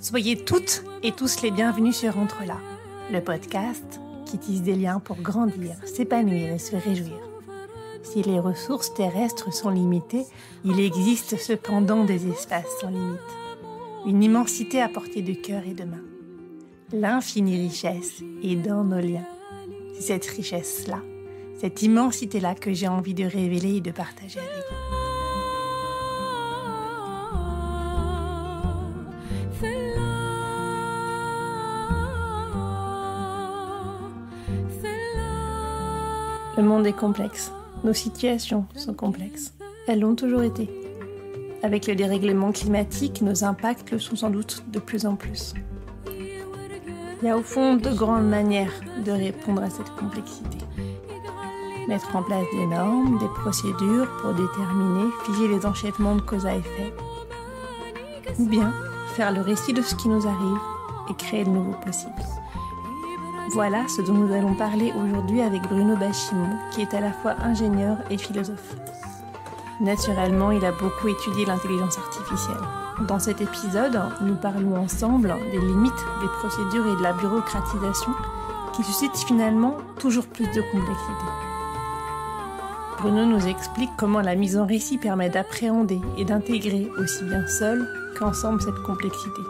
Soyez toutes et tous les bienvenus sur Entre là, le podcast qui tisse des liens pour grandir, s'épanouir et se réjouir. Si les ressources terrestres sont limitées, il existe cependant des espaces sans limite. Une immensité à portée de cœur et de main. L'infinie richesse est dans nos liens. C'est cette richesse-là, cette immensité-là que j'ai envie de révéler et de partager avec vous. Le monde est complexe. Nos situations sont complexes. Elles l'ont toujours été. Avec le dérèglement climatique, nos impacts le sont sans doute de plus en plus. Il y a au fond deux grandes manières de répondre à cette complexité. Mettre en place des normes, des procédures pour déterminer, figer les enchaînements de cause à effet. Ou bien faire le récit de ce qui nous arrive et créer de nouveaux possibles. Voilà ce dont nous allons parler aujourd'hui avec Bruno Bachimon, qui est à la fois ingénieur et philosophe. Naturellement, il a beaucoup étudié l'intelligence artificielle. Dans cet épisode, nous parlons ensemble des limites des procédures et de la bureaucratisation qui suscitent finalement toujours plus de complexité. Bruno nous explique comment la mise en récit permet d'appréhender et d'intégrer aussi bien seul qu'ensemble cette complexité.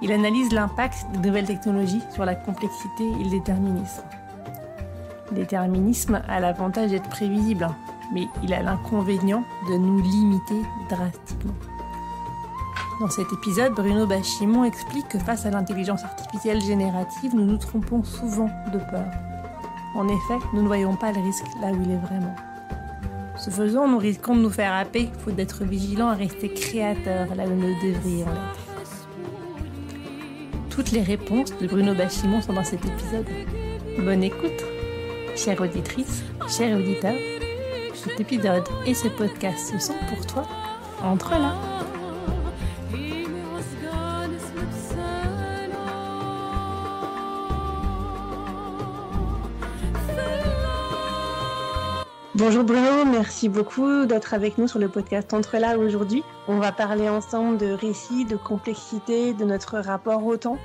Il analyse l'impact des nouvelles technologies sur la complexité et le déterminisme. Le déterminisme a l'avantage d'être prévisible, mais il a l'inconvénient de nous limiter drastiquement. Dans cet épisode, Bruno Bachimon explique que face à l'intelligence artificielle générative, nous nous trompons souvent de peur. En effet, nous ne voyons pas le risque là où il est vraiment. Ce faisant, nous risquons de nous faire happer, faute d'être vigilants à rester créateurs là où nous devrions l'être. Toutes les réponses de Bruno Bachimon sont dans cet épisode. Bonne écoute, chère auditrice, chers auditeurs. Cet épisode et ce podcast sont pour toi, Entre là. Bonjour Bruno, merci beaucoup d'être avec nous sur le podcast Entre là aujourd'hui. On va parler ensemble de récits, de complexité, de notre rapport au temps.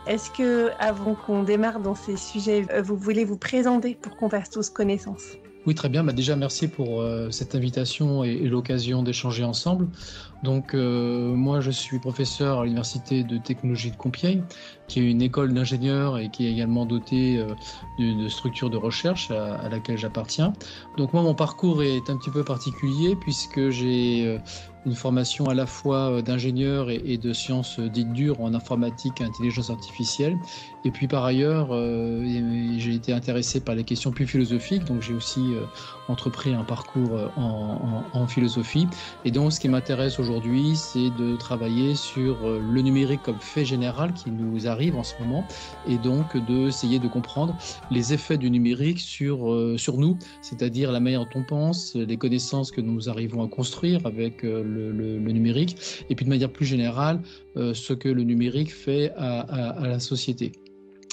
Est-ce que, avant qu'on démarre dans ces sujets, vous voulez vous présenter pour qu'on fasse tous connaissance ? Oui, très bien. Déjà, merci pour cette invitation et l'occasion d'échanger ensemble. Donc, moi, je suis professeur à l'Université de technologie de Compiègne, qui est une école d'ingénieurs et qui est également dotée d'une structure de recherche à laquelle j'appartiens. Donc, moi, mon parcours est un petit peu particulier puisque j'ai une formation à la fois d'ingénieur et de sciences dites dures en informatique et intelligence artificielle. Et puis, par ailleurs, j'ai été intéressé par les questions plus philosophiques. Donc, j'ai aussi entrepris un parcours en philosophie. Et donc, ce qui m'intéresse aujourd'hui, c'est de travailler sur le numérique comme fait général qui nous arrive en ce moment, et donc d'essayer de comprendre les effets du numérique sur nous, c'est-à-dire la manière dont on pense, les connaissances que nous arrivons à construire avec le numérique, et puis de manière plus générale, ce que le numérique fait à la société.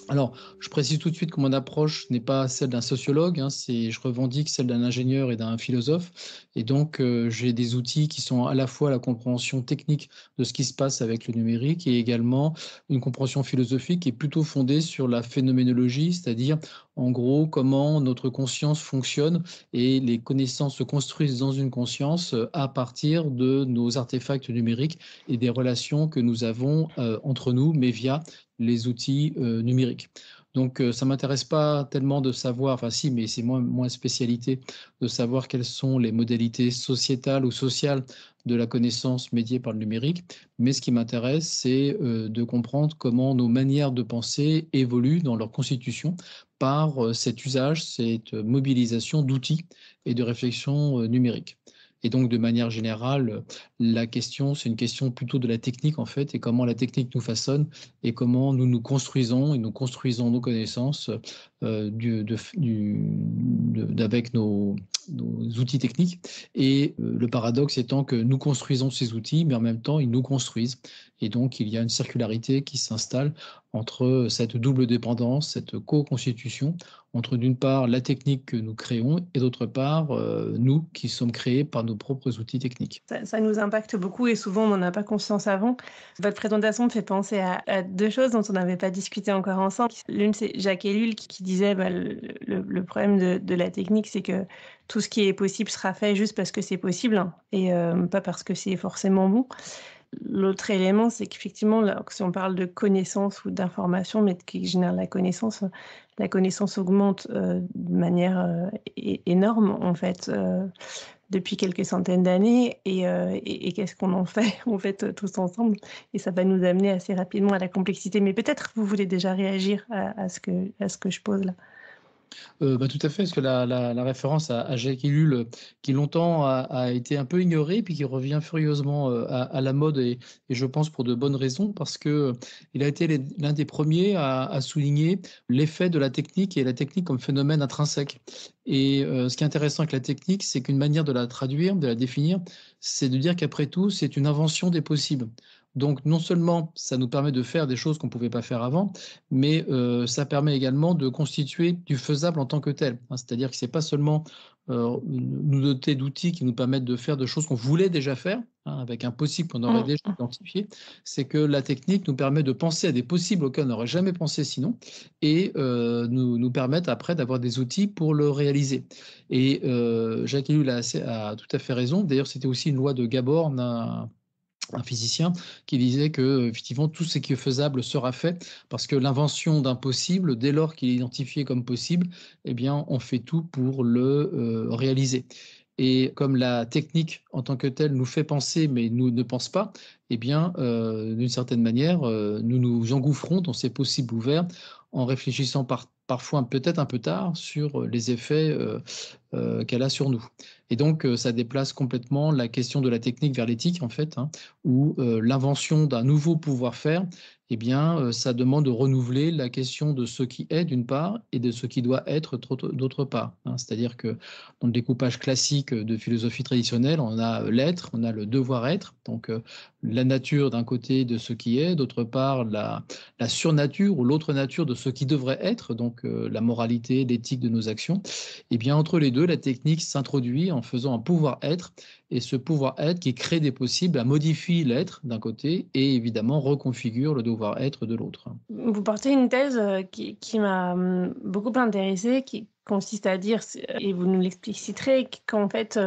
Alors, je précise tout de suite que mon approche n'est pas celle d'un sociologue, je revendique celle d'un ingénieur et d'un philosophe, et donc j'ai des outils qui sont à la fois la compréhension technique de ce qui se passe avec le numérique et également une compréhension philosophique qui est plutôt fondée sur la phénoménologie, c'est-à-dire en gros comment notre conscience fonctionne et les connaissances se construisent dans une conscience à partir de nos artefacts numériques et des relations que nous avons entre nous, mais via les outils numériques. Donc, ça ne m'intéresse pas tellement de savoir, enfin si, mais c'est moins spécialité, de savoir quelles sont les modalités sociétales ou sociales de la connaissance médiée par le numérique. Mais ce qui m'intéresse, c'est de comprendre comment nos manières de penser évoluent dans leur constitution par cet usage, cette mobilisation d'outils et de réflexion numérique. Et donc, de manière générale, la question, c'est une question plutôt de la technique, en fait, et comment la technique nous façonne et comment nous nous construisons et nous construisons nos connaissances avec nos nos outils techniques. Et le paradoxe étant que nous construisons ces outils, mais en même temps, ils nous construisent. Et donc, il y a une circularité qui s'installe entre cette double dépendance, cette co-constitution, entre d'une part la technique que nous créons et d'autre part nous qui sommes créés par nos propres outils techniques. Ça nous impacte beaucoup et souvent on n'en a pas conscience avant. Votre présentation me fait penser à deux choses dont on n'avait pas discuté encore ensemble. L'une, c'est Jacques Ellul qui disait le problème de la technique, c'est que tout ce qui est possible sera fait juste parce que c'est possible et pas parce que c'est forcément bon. L'autre élément, c'est qu'effectivement, si on parle de connaissance ou d'information, mais qui génère la connaissance augmente de manière énorme, en fait, depuis quelques centaines d'années. Et qu'est-ce qu'on en fait, en fait, tous ensemble? Et ça va nous amener assez rapidement à la complexité. Mais peut-être vous voulez déjà réagir à ce que je pose là. Tout à fait, parce que la référence à Jacques Ellul, qui longtemps a été un peu ignoré, puis qui revient furieusement à la mode, et je pense pour de bonnes raisons, parce qu'il a été l'un des premiers à souligner l'effet de la technique et la technique comme phénomène intrinsèque. Et ce qui est intéressant avec la technique, c'est qu'une manière de la traduire, de la définir, c'est de dire qu'après tout, c'est une invention des possibles. Donc non seulement ça nous permet de faire des choses qu'on ne pouvait pas faire avant, mais ça permet également de constituer du faisable en tant que tel. C'est-à-dire que ce n'est pas seulement nous doter d'outils qui nous permettent de faire des choses qu'on voulait déjà faire, avec un possible qu'on aurait déjà identifié, c'est que la technique nous permet de penser à des possibles auxquels on n'aurait jamais pensé sinon, et nous permettent après d'avoir des outils pour le réaliser. Et Jacques Ellul a tout à fait raison. D'ailleurs, c'était aussi une loi de Gabor, un physicien, qui disait que effectivement tout ce qui est faisable sera fait, parce que l'invention d'un possible, dès lors qu'il est identifié comme possible, eh bien on fait tout pour le réaliser. Et comme la technique en tant que telle nous fait penser, mais nous ne pense pas, eh bien d'une certaine manière, nous nous engouffrons dans ces possibles ouverts en réfléchissant parfois peut-être un peu tard sur les effets qu'elle a sur nous. Et donc, ça déplace complètement la question de la technique vers l'éthique, en fait, où l'invention d'un nouveau pouvoir-faire, eh bien, ça demande de renouveler la question de ce qui est, d'une part, et de ce qui doit être, d'autre part. C'est-à-dire que dans le découpage classique de philosophie traditionnelle, on a l'être, on a le devoir-être, donc la nature d'un côté de ce qui est, d'autre part, la surnature ou l'autre nature de ce qui devrait être, donc la moralité, l'éthique de nos actions. Et bien, entre les deux, la technique s'introduit en faisant un pouvoir-être, et ce pouvoir-être qui crée des possibles, modifie l'être d'un côté et évidemment reconfigure le devoir-être de l'autre. Vous portez une thèse qui m'a beaucoup intéressée, qui consiste à dire, et vous nous l'expliciterez, qu'en fait,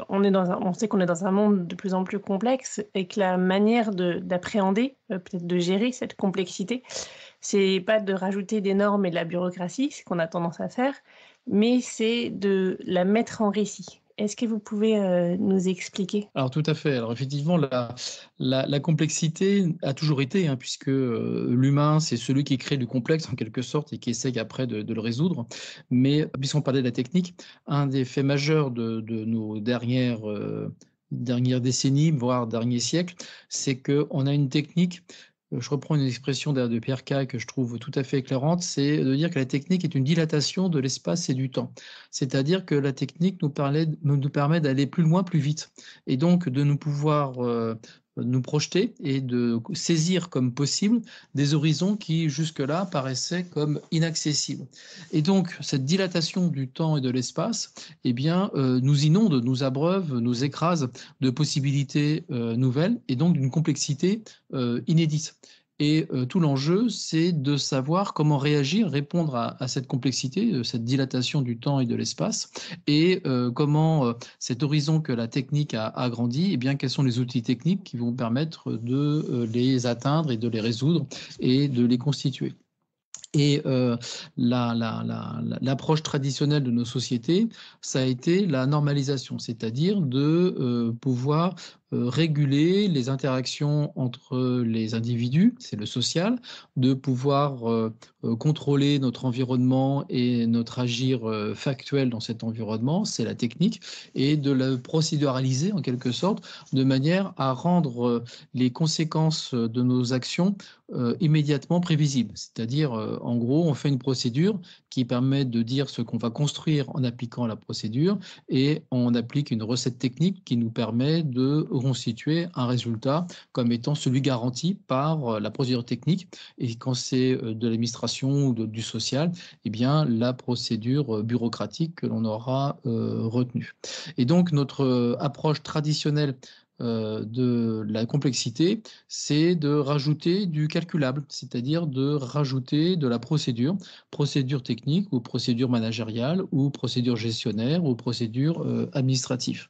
on sait qu'on est dans un monde de plus en plus complexe et que la manière d'appréhender, peut-être de gérer cette complexité, c'est pas de rajouter des normes et de la bureaucratie, ce qu'on a tendance à faire, mais c'est de la mettre en récit. Est-ce que vous pouvez nous expliquer? Alors tout à fait. Alors effectivement, la complexité a toujours été, puisque l'humain, c'est celui qui crée du complexe en quelque sorte et qui essaye après de le résoudre. Mais puisqu'on parlait de la technique, un des faits majeurs de nos dernières décennies, voire derniers siècles, c'est qu'on a une technique. Je reprends une expression de Pierre Caille que je trouve tout à fait éclairante, c'est de dire que la technique est une dilatation de l'espace et du temps. C'est-à-dire que la technique nous permet d'aller plus loin, plus vite, et donc de nous pouvoir nous projeter et de saisir comme possible des horizons qui jusque-là paraissaient comme inaccessibles. Et donc cette dilatation du temps et de l'espace, eh bien, nous inonde, nous abreuve, nous écrase de possibilités nouvelles et donc d'une complexité inédite. Et tout l'enjeu, c'est de savoir comment réagir, répondre à cette complexité, cette dilatation du temps et de l'espace, et comment cet horizon que la technique a agrandi, eh bien, quels sont les outils techniques qui vont permettre de les atteindre et de les résoudre et de les constituer. Et l'approche traditionnelle de nos sociétés, ça a été la normalisation, c'est-à-dire de pouvoir réguler les interactions entre les individus, c'est le social, de pouvoir contrôler notre environnement et notre agir factuel dans cet environnement, c'est la technique, et de le procéduraliser en quelque sorte, de manière à rendre les conséquences de nos actions immédiatement prévisibles. C'est-à-dire, en gros, on fait une procédure qui permet de dire ce qu'on va construire en appliquant la procédure, et on applique une recette technique qui nous permet de constituer un résultat comme étant celui garanti par la procédure technique. Et quand c'est de l'administration ou du social, eh bien, la procédure bureaucratique que l'on aura retenue. Et donc, notre approche traditionnelle de la complexité, c'est de rajouter du calculable, c'est-à-dire de rajouter de la procédure technique ou procédure managériale ou procédure gestionnaire ou procédure administrative.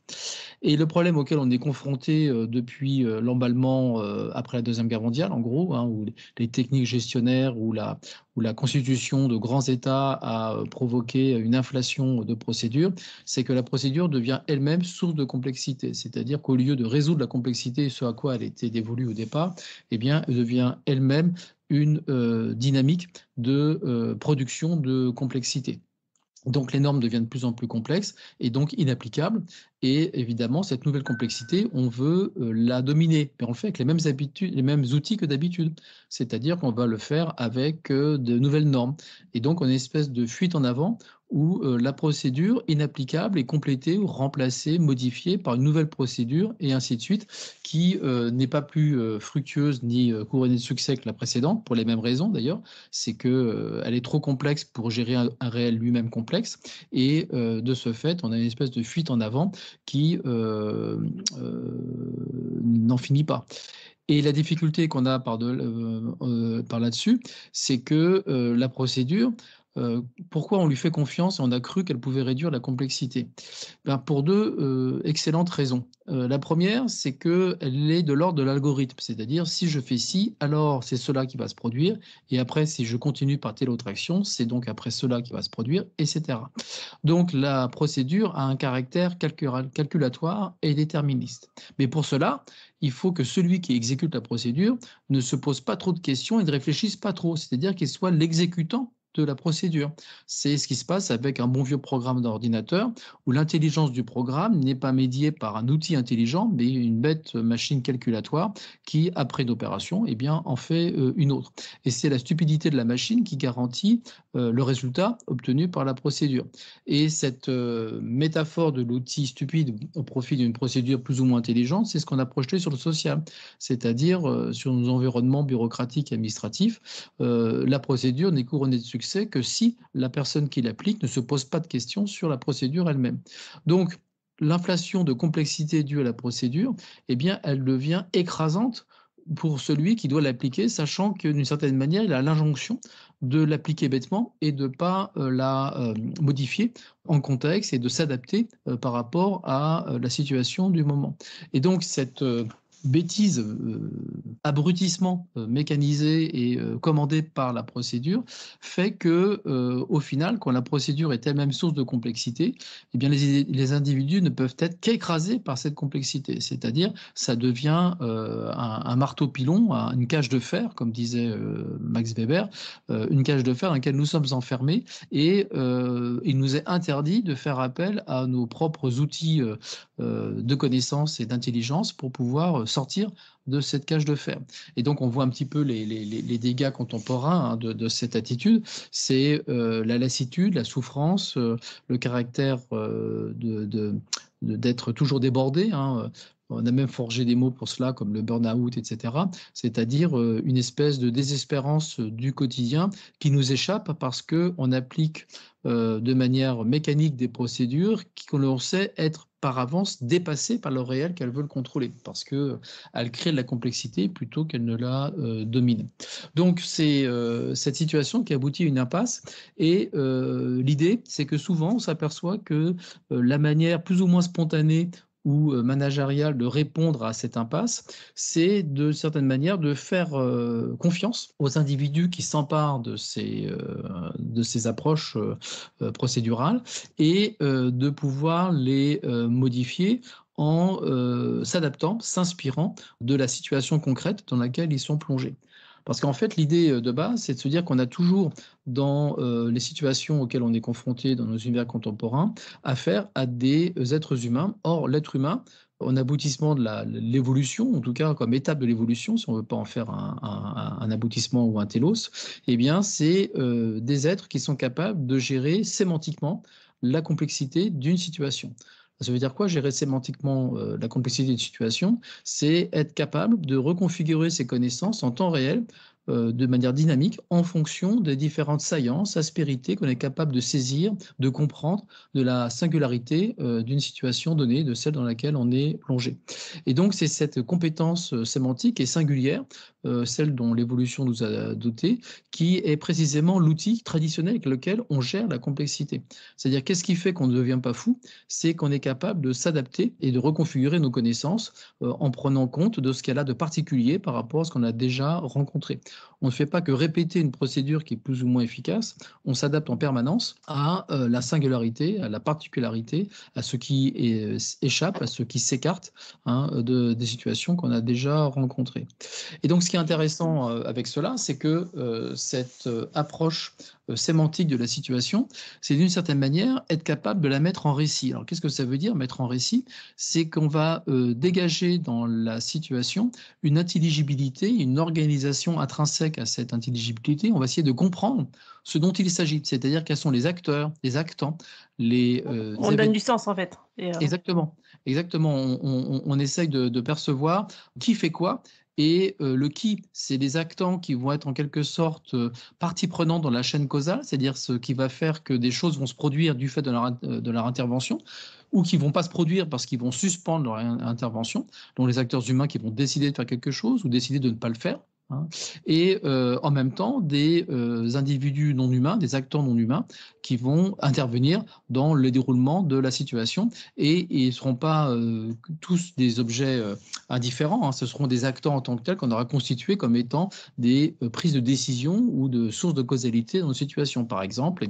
Et le problème auquel on est confronté depuis l'emballement après la Deuxième Guerre mondiale, en gros, hein, où les techniques gestionnaires ou la constitution de grands États a provoqué une inflation de procédures, c'est que la procédure devient elle-même source de complexité. C'est-à-dire qu'au lieu de résoudre la complexité, ce à quoi elle était dévolue au départ, eh bien, elle devient elle-même une dynamique de production de complexité. Donc les normes deviennent de plus en plus complexes et donc inapplicables. Et évidemment, cette nouvelle complexité, on veut la dominer. Mais on le fait avec les mêmes habitudes, les mêmes outils que d'habitude. C'est-à-dire qu'on va le faire avec de nouvelles normes. Et donc, on a une espèce de fuite en avant où la procédure inapplicable est complétée ou remplacée, modifiée par une nouvelle procédure et ainsi de suite, qui n'est pas plus fructueuse ni couronnée de succès que la précédente, pour les mêmes raisons d'ailleurs. C'est qu'elle est trop complexe pour gérer un réel lui-même complexe. Et de ce fait, on a une espèce de fuite en avant qui n'en finit pas. Et la difficulté qu'on a par là-dessus, c'est que la procédure, pourquoi on lui fait confiance et on a cru qu'elle pouvait réduire la complexité? Pour deux excellentes raisons. La première, c'est qu'elle est de l'ordre de l'algorithme, c'est-à-dire si je fais ci, alors c'est cela qui va se produire, et après si je continue par telle autre action, c'est donc après cela qui va se produire, etc. Donc la procédure a un caractère calculatoire et déterministe. Mais pour cela, il faut que celui qui exécute la procédure ne se pose pas trop de questions et ne réfléchisse pas trop, c'est-à-dire qu'il soit l'exécutant de la procédure. C'est ce qui se passe avec un bon vieux programme d'ordinateur où l'intelligence du programme n'est pas médiée par un outil intelligent, mais une bête machine calculatoire qui, après une opération, eh bien, en fait une autre. Et c'est la stupidité de la machine qui garantit le résultat obtenu par la procédure. Et cette métaphore de l'outil stupide au profit d'une procédure plus ou moins intelligente, c'est ce qu'on a projeté sur le social, c'est-à-dire sur nos environnements bureaucratiques et administratifs. La procédure n'est couronnée de succès que si la personne qui l'applique ne se pose pas de questions sur la procédure elle-même. Donc, l'inflation de complexité due à la procédure, eh bien, elle devient écrasante pour celui qui doit l'appliquer, sachant que d'une certaine manière, il a l'injonction de l'appliquer bêtement et de ne pas la modifier en contexte et de s'adapter par rapport à la situation du moment. Et donc, cette bêtise, abrutissement mécanisé et commandé par la procédure fait que, au final, quand la procédure est elle-même source de complexité, eh bien les individus ne peuvent être qu'écrasés par cette complexité. C'est-à-dire, ça devient un marteau-pilon, une cage de fer, comme disait Max Weber, une cage de fer dans laquelle nous sommes enfermés et il nous est interdit de faire appel à nos propres outils de connaissance et d'intelligence pour pouvoir sortir de cette cage de fer. Et donc, on voit un petit peu les dégâts contemporains de cette attitude. C'est la lassitude, la souffrance, le caractère d'être toujours débordé. On a même forgé des mots pour cela, comme le burn-out, etc. C'est-à-dire une espèce de désespérance du quotidien qui nous échappe parce qu'on applique de manière mécanique des procédures que l'on sait être par avance dépassées par le réel qu'elles veulent contrôler, parce qu'elles créent de la complexité plutôt qu'elles ne la dominent. Donc c'est cette situation qui aboutit à une impasse, et l'idée, c'est que souvent on s'aperçoit que la manière plus ou moins spontanée ou managériale de répondre à cette impasse, c'est de certaine manière de faire confiance aux individus qui s'emparent de ces approches procédurales et de pouvoir les modifier en s'adaptant, s'inspirant de la situation concrète dans laquelle ils sont plongés. Parce qu'en fait, l'idée de base, c'est de se dire qu'on a toujours, dans les situations auxquelles on est confronté dans nos univers contemporains, affaire à des êtres humains. Or, l'être humain, en aboutissement de l'évolution, en tout cas comme étape de l'évolution, si on ne veut pas en faire un aboutissement ou un télos, eh bien, c'est des êtres qui sont capables de gérer sémantiquement la complexité d'une situation. Ça veut dire quoi, gérer sémantiquement la complexité d'une situation? C'est être capable de reconfigurer ses connaissances en temps réel, de manière dynamique, en fonction des différentes saillances, aspérités qu'on est capable de saisir, de comprendre, de la singularité d'une situation donnée, de celle dans laquelle on est plongé. Et donc, c'est cette compétence sémantique et singulière, celle dont l'évolution nous a dotés, qui est précisément l'outil traditionnel avec lequel on gère la complexité. C'est-à-dire, qu'est-ce qui fait qu'on ne devient pas fou? C'est qu'on est capable de s'adapter et de reconfigurer nos connaissances en prenant compte de ce qu'elle a de particulier par rapport à ce qu'on a déjà rencontré. On ne fait pas que répéter une procédure qui est plus ou moins efficace, on s'adapte en permanence à la singularité, à la particularité, à ce qui échappe, à ce qui s'écarte des situations qu'on a déjà rencontrées. Et donc, ce qui est intéressant avec cela, c'est que cette approche sémantique de la situation, c'est d'une certaine manière être capable de la mettre en récit. Alors, qu'est-ce que ça veut dire, mettre en récit? C'est qu'on va dégager dans la situation une intelligibilité, une organisation intrinsèque à cette intelligibilité. On va essayer de comprendre ce dont il s'agit, c'est-à-dire quels sont les acteurs, les actants, les on donne du sens, en fait. Exactement. On essaye de percevoir qui fait quoi. Et le qui, c'est les actants qui vont être en quelque sorte partie prenante dans la chaîne causale, c'est-à-dire ce qui va faire que des choses vont se produire du fait de leur intervention, ou qui ne vont pas se produire parce qu'ils vont suspendre leur intervention, dont les acteurs humains qui vont décider de faire quelque chose ou décider de ne pas le faire. Et en même temps des individus non humains, des acteurs non humains qui vont intervenir dans le déroulement de la situation et ils ne seront pas tous des objets indifférents, ce seront des acteurs en tant que tels qu'on aura constitués comme étant des prises de décision ou de sources de causalité dans une situation. Par exemple,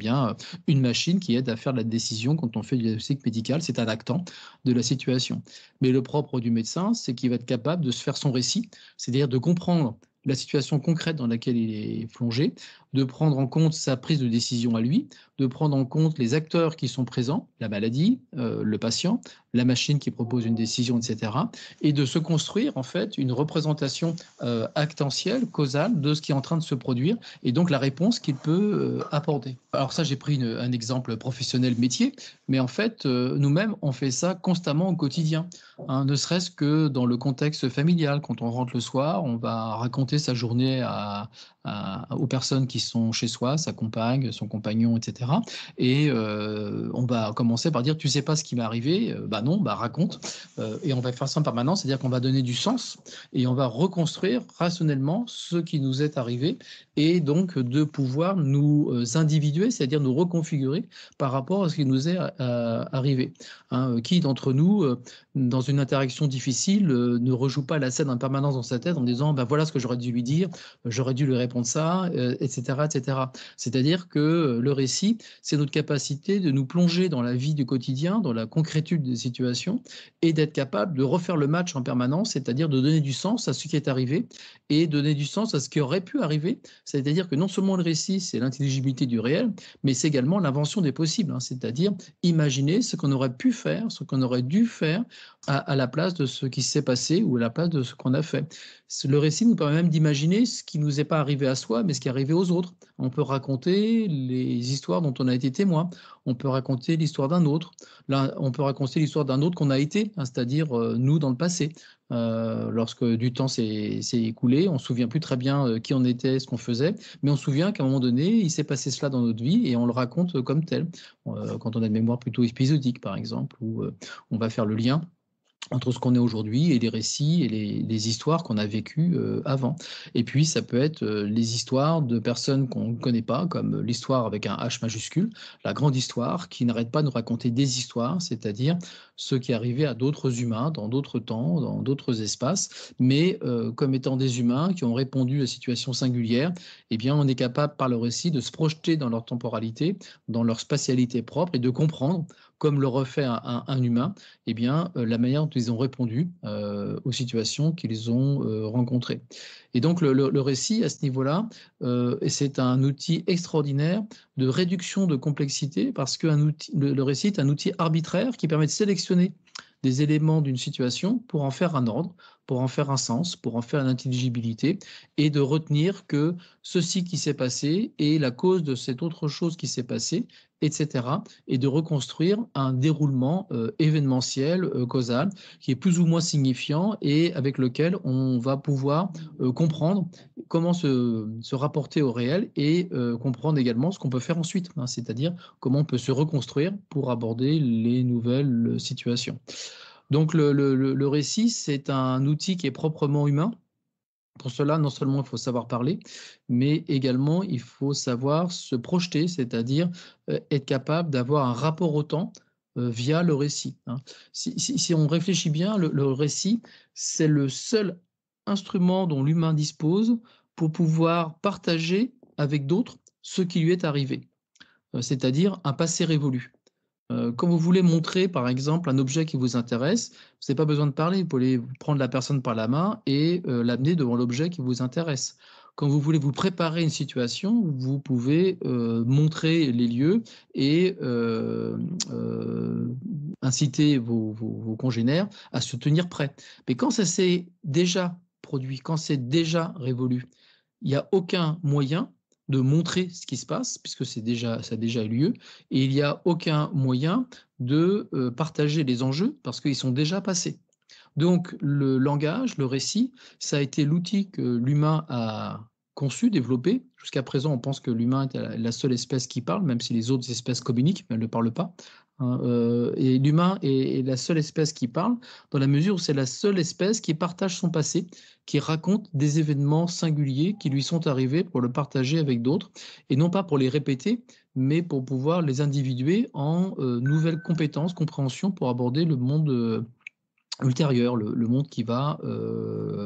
une machine qui aide à faire de la décision quand on fait du diagnostic médical, c'est un actant de la situation. Mais le propre du médecin, c'est qu'il va être capable de se faire son récit, c'est-à-dire de comprendre la situation concrète dans laquelle il est plongé, de prendre en compte sa prise de décision à lui, de prendre en compte les acteurs qui sont présents, la maladie, le patient, la machine qui propose une décision, etc., et de se construire en fait une représentation actentielle, causale de ce qui est en train de se produire et donc la réponse qu'il peut apporter. Alors ça, j'ai pris un exemple professionnel métier, mais en fait, nous-mêmes, on fait ça constamment au quotidien, ne serait-ce que dans le contexte familial. Quand on rentre le soir, on va raconter sa journée aux personnes qui sont chez soi, sa compagne, son compagnon, etc. Et on va commencer par dire « tu sais pas ce qui m'est arrivé ?» Bah non, bah raconte. Et on va faire ça en permanence, c'est-à-dire qu'on va donner du sens et on va reconstruire rationnellement ce qui nous est arrivé et donc de pouvoir nous individuer, c'est-à-dire nous reconfigurer par rapport à ce qui nous est arrivé. Qui d'entre nous, dans une interaction difficile, ne rejoue pas la scène en permanence dans sa tête en disant bah, « voilà ce que j'aurais dû lui dire, j'aurais dû lui répondre ça, etc. etc. » C'est-à-dire que le récit, c'est notre capacité de nous plonger dans la vie du quotidien, dans la concrétude des situations et d'être capable de refaire le match en permanence, c'est-à-dire de donner du sens à ce qui est arrivé et donner du sens à ce qui aurait pu arriver. C'est-à-dire que non seulement le récit, c'est l'intelligibilité du réel, mais c'est également l'invention des possibles, c'est-à-dire imaginer ce qu'on aurait pu faire, ce qu'on aurait dû faire à la place de ce qui s'est passé ou à la place de ce qu'on a fait. Le récit nous permet même d'imaginer ce qui ne nous est pas arrivé à soi, mais ce qui est arrivé aux autres. On peut raconter les histoires dont on a été témoin. On peut raconter l'histoire d'un autre. Là, on peut raconter l'histoire d'un autre qu'on a été, c'est-à-dire nous dans le passé. Lorsque du temps s'est écoulé, on ne se souvient plus très bien qui on était, ce qu'on faisait, mais on se souvient qu'à un moment donné, il s'est passé cela dans notre vie et on le raconte comme tel. Quand on a une mémoire plutôt épisodique, par exemple, où on va faire le lien entre ce qu'on est aujourd'hui et les récits et les histoires qu'on a vécues avant. Et puis, ça peut être les histoires de personnes qu'on ne connaît pas, comme l'histoire avec un H majuscule, la grande histoire, qui n'arrête pas de nous raconter des histoires, c'est-à-dire ce qui est arrivé à d'autres humains, dans d'autres temps, dans d'autres espaces, mais comme étant des humains qui ont répondu à des situations singulières, eh bien, on est capable, par le récit, de se projeter dans leur temporalité, dans leur spatialité propre, et de comprendre, comme le refait un humain, eh bien, la manière dont ils ont répondu aux situations qu'ils ont rencontrées. Et donc, le récit, à ce niveau-là, c'est un outil extraordinaire de réduction de complexité, parce que le récit est un outil arbitraire qui permet de sélectionner des éléments d'une situation pour en faire un ordre, pour en faire un sens, pour en faire une intelligibilité, et de retenir que ceci qui s'est passé est la cause de cette autre chose qui s'est passée, etc. Et de reconstruire un déroulement événementiel, causal, qui est plus ou moins signifiant et avec lequel on va pouvoir comprendre comment se rapporter au réel et comprendre également ce qu'on peut faire ensuite, hein, c'est-à-dire comment on peut se reconstruire pour aborder les nouvelles situations. Donc le récit, c'est un outil qui est proprement humain. Pour cela, non seulement il faut savoir parler, mais également il faut savoir se projeter, c'est-à-dire être capable d'avoir un rapport au temps via le récit, hein. Si on réfléchit bien, le récit, c'est le seul instrument dont l'humain dispose pour pouvoir partager avec d'autres ce qui lui est arrivé, c'est-à-dire un passé révolu. Quand vous voulez montrer, par exemple, un objet qui vous intéresse, vous n'avez pas besoin de parler, vous pouvez prendre la personne par la main et l'amener devant l'objet qui vous intéresse. Quand vous voulez vous préparer une situation, vous pouvez montrer les lieux et inciter vos congénères à se tenir prêts. Mais quand ça s'est déjà produit, quand c'est déjà révolu, il n'y a aucun moyen de montrer ce qui se passe, puisque ça a déjà eu lieu, et il n'y a aucun moyen de partager les enjeux, parce qu'ils sont déjà passés. Donc le langage, le récit, ça a été l'outil que l'humain a conçu, développé. Jusqu'à présent, on pense que l'humain est la seule espèce qui parle, même si les autres espèces communiquent, mais elles ne parlent pas, hein, et l'humain est la seule espèce qui parle, dans la mesure où c'est la seule espèce qui partage son passé, qui raconte des événements singuliers qui lui sont arrivés pour le partager avec d'autres, et non pas pour les répéter, mais pour pouvoir les individuer en nouvelles compétences, compréhension pour aborder le monde ultérieur, le monde qui va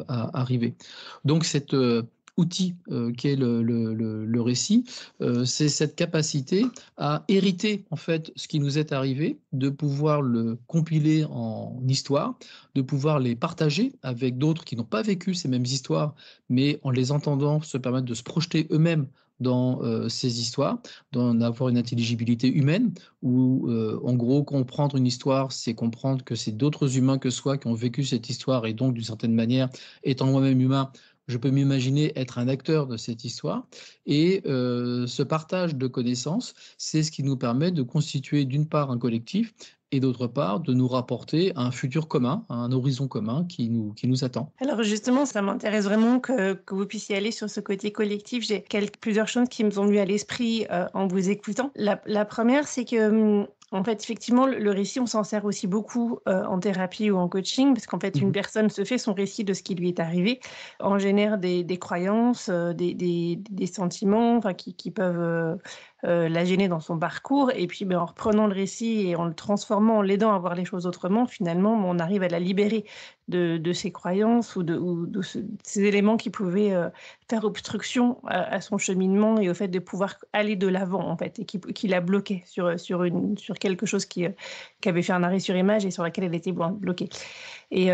arriver. Donc cet outil qu'est le récit, c'est cette capacité à hériter en fait ce qui nous est arrivé, de pouvoir le compiler en histoire, de pouvoir les partager avec d'autres qui n'ont pas vécu ces mêmes histoires, mais en les entendant se permettre de se projeter eux-mêmes dans ces histoires, d'en avoir une intelligibilité humaine, où en gros comprendre une histoire, c'est comprendre que c'est d'autres humains que soi qui ont vécu cette histoire, et donc d'une certaine manière, étant moi-même humain, je peux m'imaginer être un acteur de cette histoire. Et ce partage de connaissances, c'est ce qui nous permet de constituer d'une part un collectif, et d'autre part de nous rapporter à un futur commun, à un horizon commun qui nous attend. Alors justement, ça m'intéresse vraiment que vous puissiez aller sur ce côté collectif. J'ai plusieurs choses qui me sont venues à l'esprit en vous écoutant. La première, c'est que en fait, effectivement, le récit, on s'en sert aussi beaucoup en thérapie ou en coaching, parce qu'en fait, une personne se fait son récit de ce qui lui est arrivé, en génère des croyances, des sentiments, enfin, qui peuvent la gêner dans son parcours, et puis en reprenant le récit et en le transformant, en l'aidant à voir les choses autrement, finalement, on arrive à la libérer de ses croyances ou de ces éléments qui pouvaient faire obstruction à son cheminement et au fait de pouvoir aller de l'avant, en fait, et qui la bloquait sur quelque chose qui avait fait un arrêt sur image et sur laquelle elle était bloquée. Et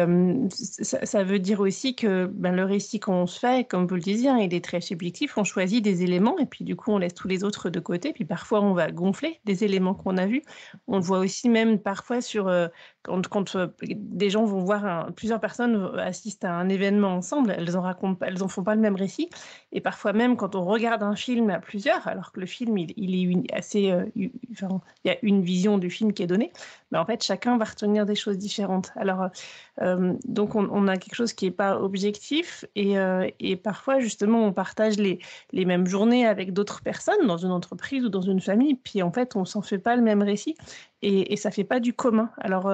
ça veut dire aussi que le récit qu'on se fait, comme vous le disiez, il est très subjectif. On choisit des éléments et puis du coup, on laisse tous les autres de côté. Puis parfois, on va gonfler des éléments qu'on a vus. On le voit aussi même parfois quand des gens vont voir, plusieurs personnes assistent à un événement ensemble, elles en font pas le même récit. Et parfois même, quand on regarde un film à plusieurs, alors que le film, il est assez... il y a une vision du film qui est donnée, mais en fait, chacun va retenir des choses différentes. Alors, donc, on a quelque chose qui n'est pas objectif et parfois, justement, on partage les mêmes journées avec d'autres personnes dans une entreprise ou dans une famille, puis en fait, on ne s'en fait pas le même récit et ça ne fait pas du commun. Alors,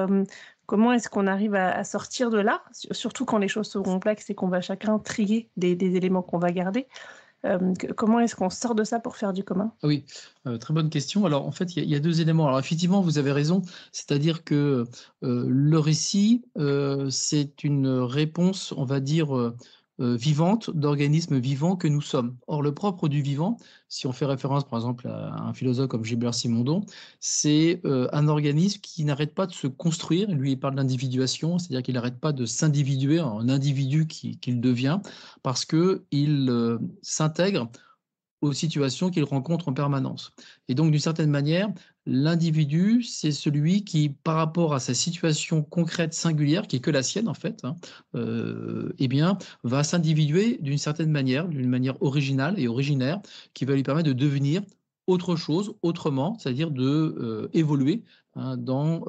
Comment est-ce qu'on arrive à sortir de là, surtout quand les choses sont complexes et qu'on va chacun trier des éléments qu'on va garder. Comment est-ce qu'on sort de ça pour faire du commun? Oui, très bonne question. Alors, en fait, il y a 2 éléments. Alors, effectivement, vous avez raison, c'est-à-dire que, le récit, c'est une réponse, on va dire, vivante d'organismes vivants que nous sommes. Or, le propre du vivant, si on fait référence, par exemple, à un philosophe comme Gilbert Simondon, c'est, un organisme qui n'arrête pas de se construire. Lui, il parle d'individuation, c'est-à-dire qu'il n'arrête pas de s'individuer en individu qu'il devient parce qu'il, s'intègre aux situations qu'il rencontre en permanence. Et donc, d'une certaine manière, l'individu, c'est celui qui, par rapport à sa situation concrète singulière, qui est que la sienne en fait, hein, eh bien, va s'individuer d'une certaine manière, d'une manière originale et originaire, qui va lui permettre de devenir autre chose, autrement, c'est-à-dire de évoluer hein, dans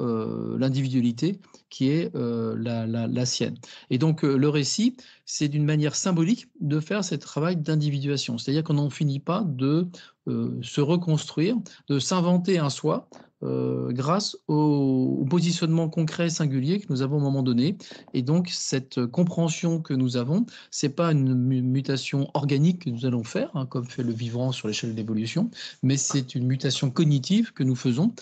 l'individualité qui est la sienne. Et donc, le récit, c'est d'une manière symbolique de faire ce travail d'individuation. C'est-à-dire qu'on n'en finit pas de se reconstruire, de s'inventer un soi grâce au positionnement concret singulier que nous avons à un moment donné. Et donc, cette compréhension que nous avons, c'est pas une mutation organique que nous allons faire, hein, comme fait le vivant sur l'échelle de l'évolution, mais c'est une mutation cognitive que nous faisons,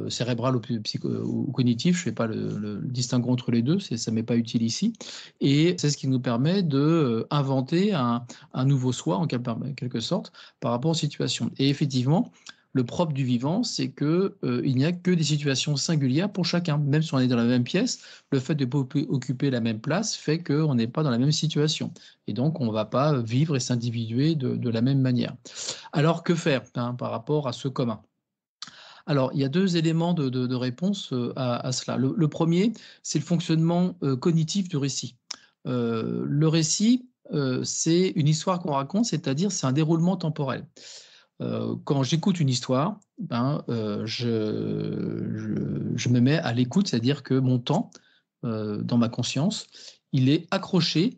cérébrale ou cognitive, je ne fais pas le distinguo entre les deux, ça ne m'est pas utile ici. Et c'est ce qui nous permet d'inventer un nouveau soi, en quelque sorte, par rapport aux situations. Et effectivement, le propre du vivant, c'est qu'il n'y a que des situations singulières pour chacun. Même si on est dans la même pièce, le fait de ne pas occuper la même place fait qu'on n'est pas dans la même situation. Et donc, on ne va pas vivre et s'individuer de la même manière. Alors, que faire hein, par rapport à ce commun ? Alors, il y a 2 éléments de réponse à cela. Le premier, c'est le fonctionnement cognitif du récit. Le récit, c'est une histoire qu'on raconte, c'est-à-dire c'est un déroulement temporel. Quand j'écoute une histoire, je me mets à l'écoute, c'est-à-dire que mon temps, dans ma conscience, il est accroché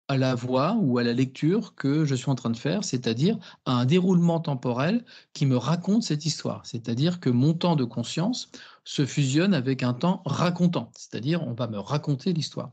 à la voix ou à la lecture que je suis en train de faire, c'est-à-dire à un déroulement temporel qui me raconte cette histoire. C'est-à-dire que mon temps de conscience se fusionne avec un temps racontant, c'est-à-dire on va me raconter l'histoire.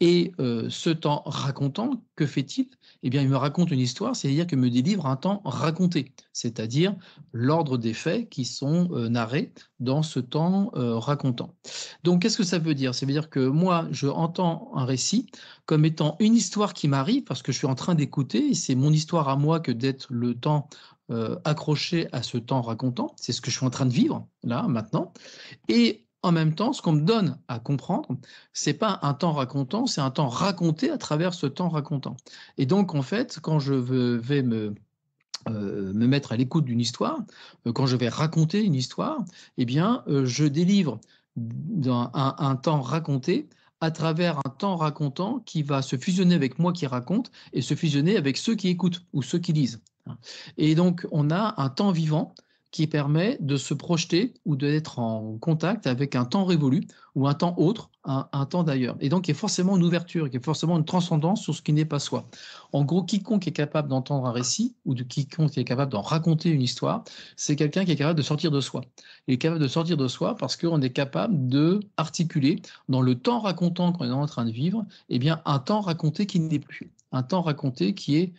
Et ce temps racontant, que fait-il ? Eh bien, il me raconte une histoire, c'est-à-dire qu'il me délivre un temps raconté, c'est-à-dire l'ordre des faits qui sont narrés dans ce temps racontant. Donc, qu'est-ce que ça veut dire ? Ça veut dire que moi, je entends un récit comme étant une histoire qui m'arrive parce que je suis en train d'écouter, et c'est mon histoire à moi que d'être le temps accroché à ce temps racontant. C'est ce que je suis en train de vivre, là, maintenant. Et en même temps, ce qu'on me donne à comprendre, c'est pas un temps racontant, c'est un temps raconté à travers ce temps racontant. Et donc, en fait, quand je vais me mettre à l'écoute d'une histoire, quand je vais raconter une histoire, eh bien, je délivre un temps raconté à travers un temps racontant qui va se fusionner avec moi qui raconte et se fusionner avec ceux qui écoutent ou ceux qui lisent. Et donc, on a un temps vivant qui permet de se projeter ou d'être en contact avec un temps révolu ou un temps autre, un temps d'ailleurs. Et donc, il y a forcément une ouverture, il y a forcément une transcendance sur ce qui n'est pas soi. En gros, quiconque est capable d'entendre un récit ou de quiconque est capable d'en raconter une histoire, c'est quelqu'un qui est capable de sortir de soi. Il est capable de sortir de soi parce qu'on est capable d'articuler dans le temps racontant qu'on est en train de vivre, eh bien, un temps raconté qui n'est plus. Un temps raconté qui est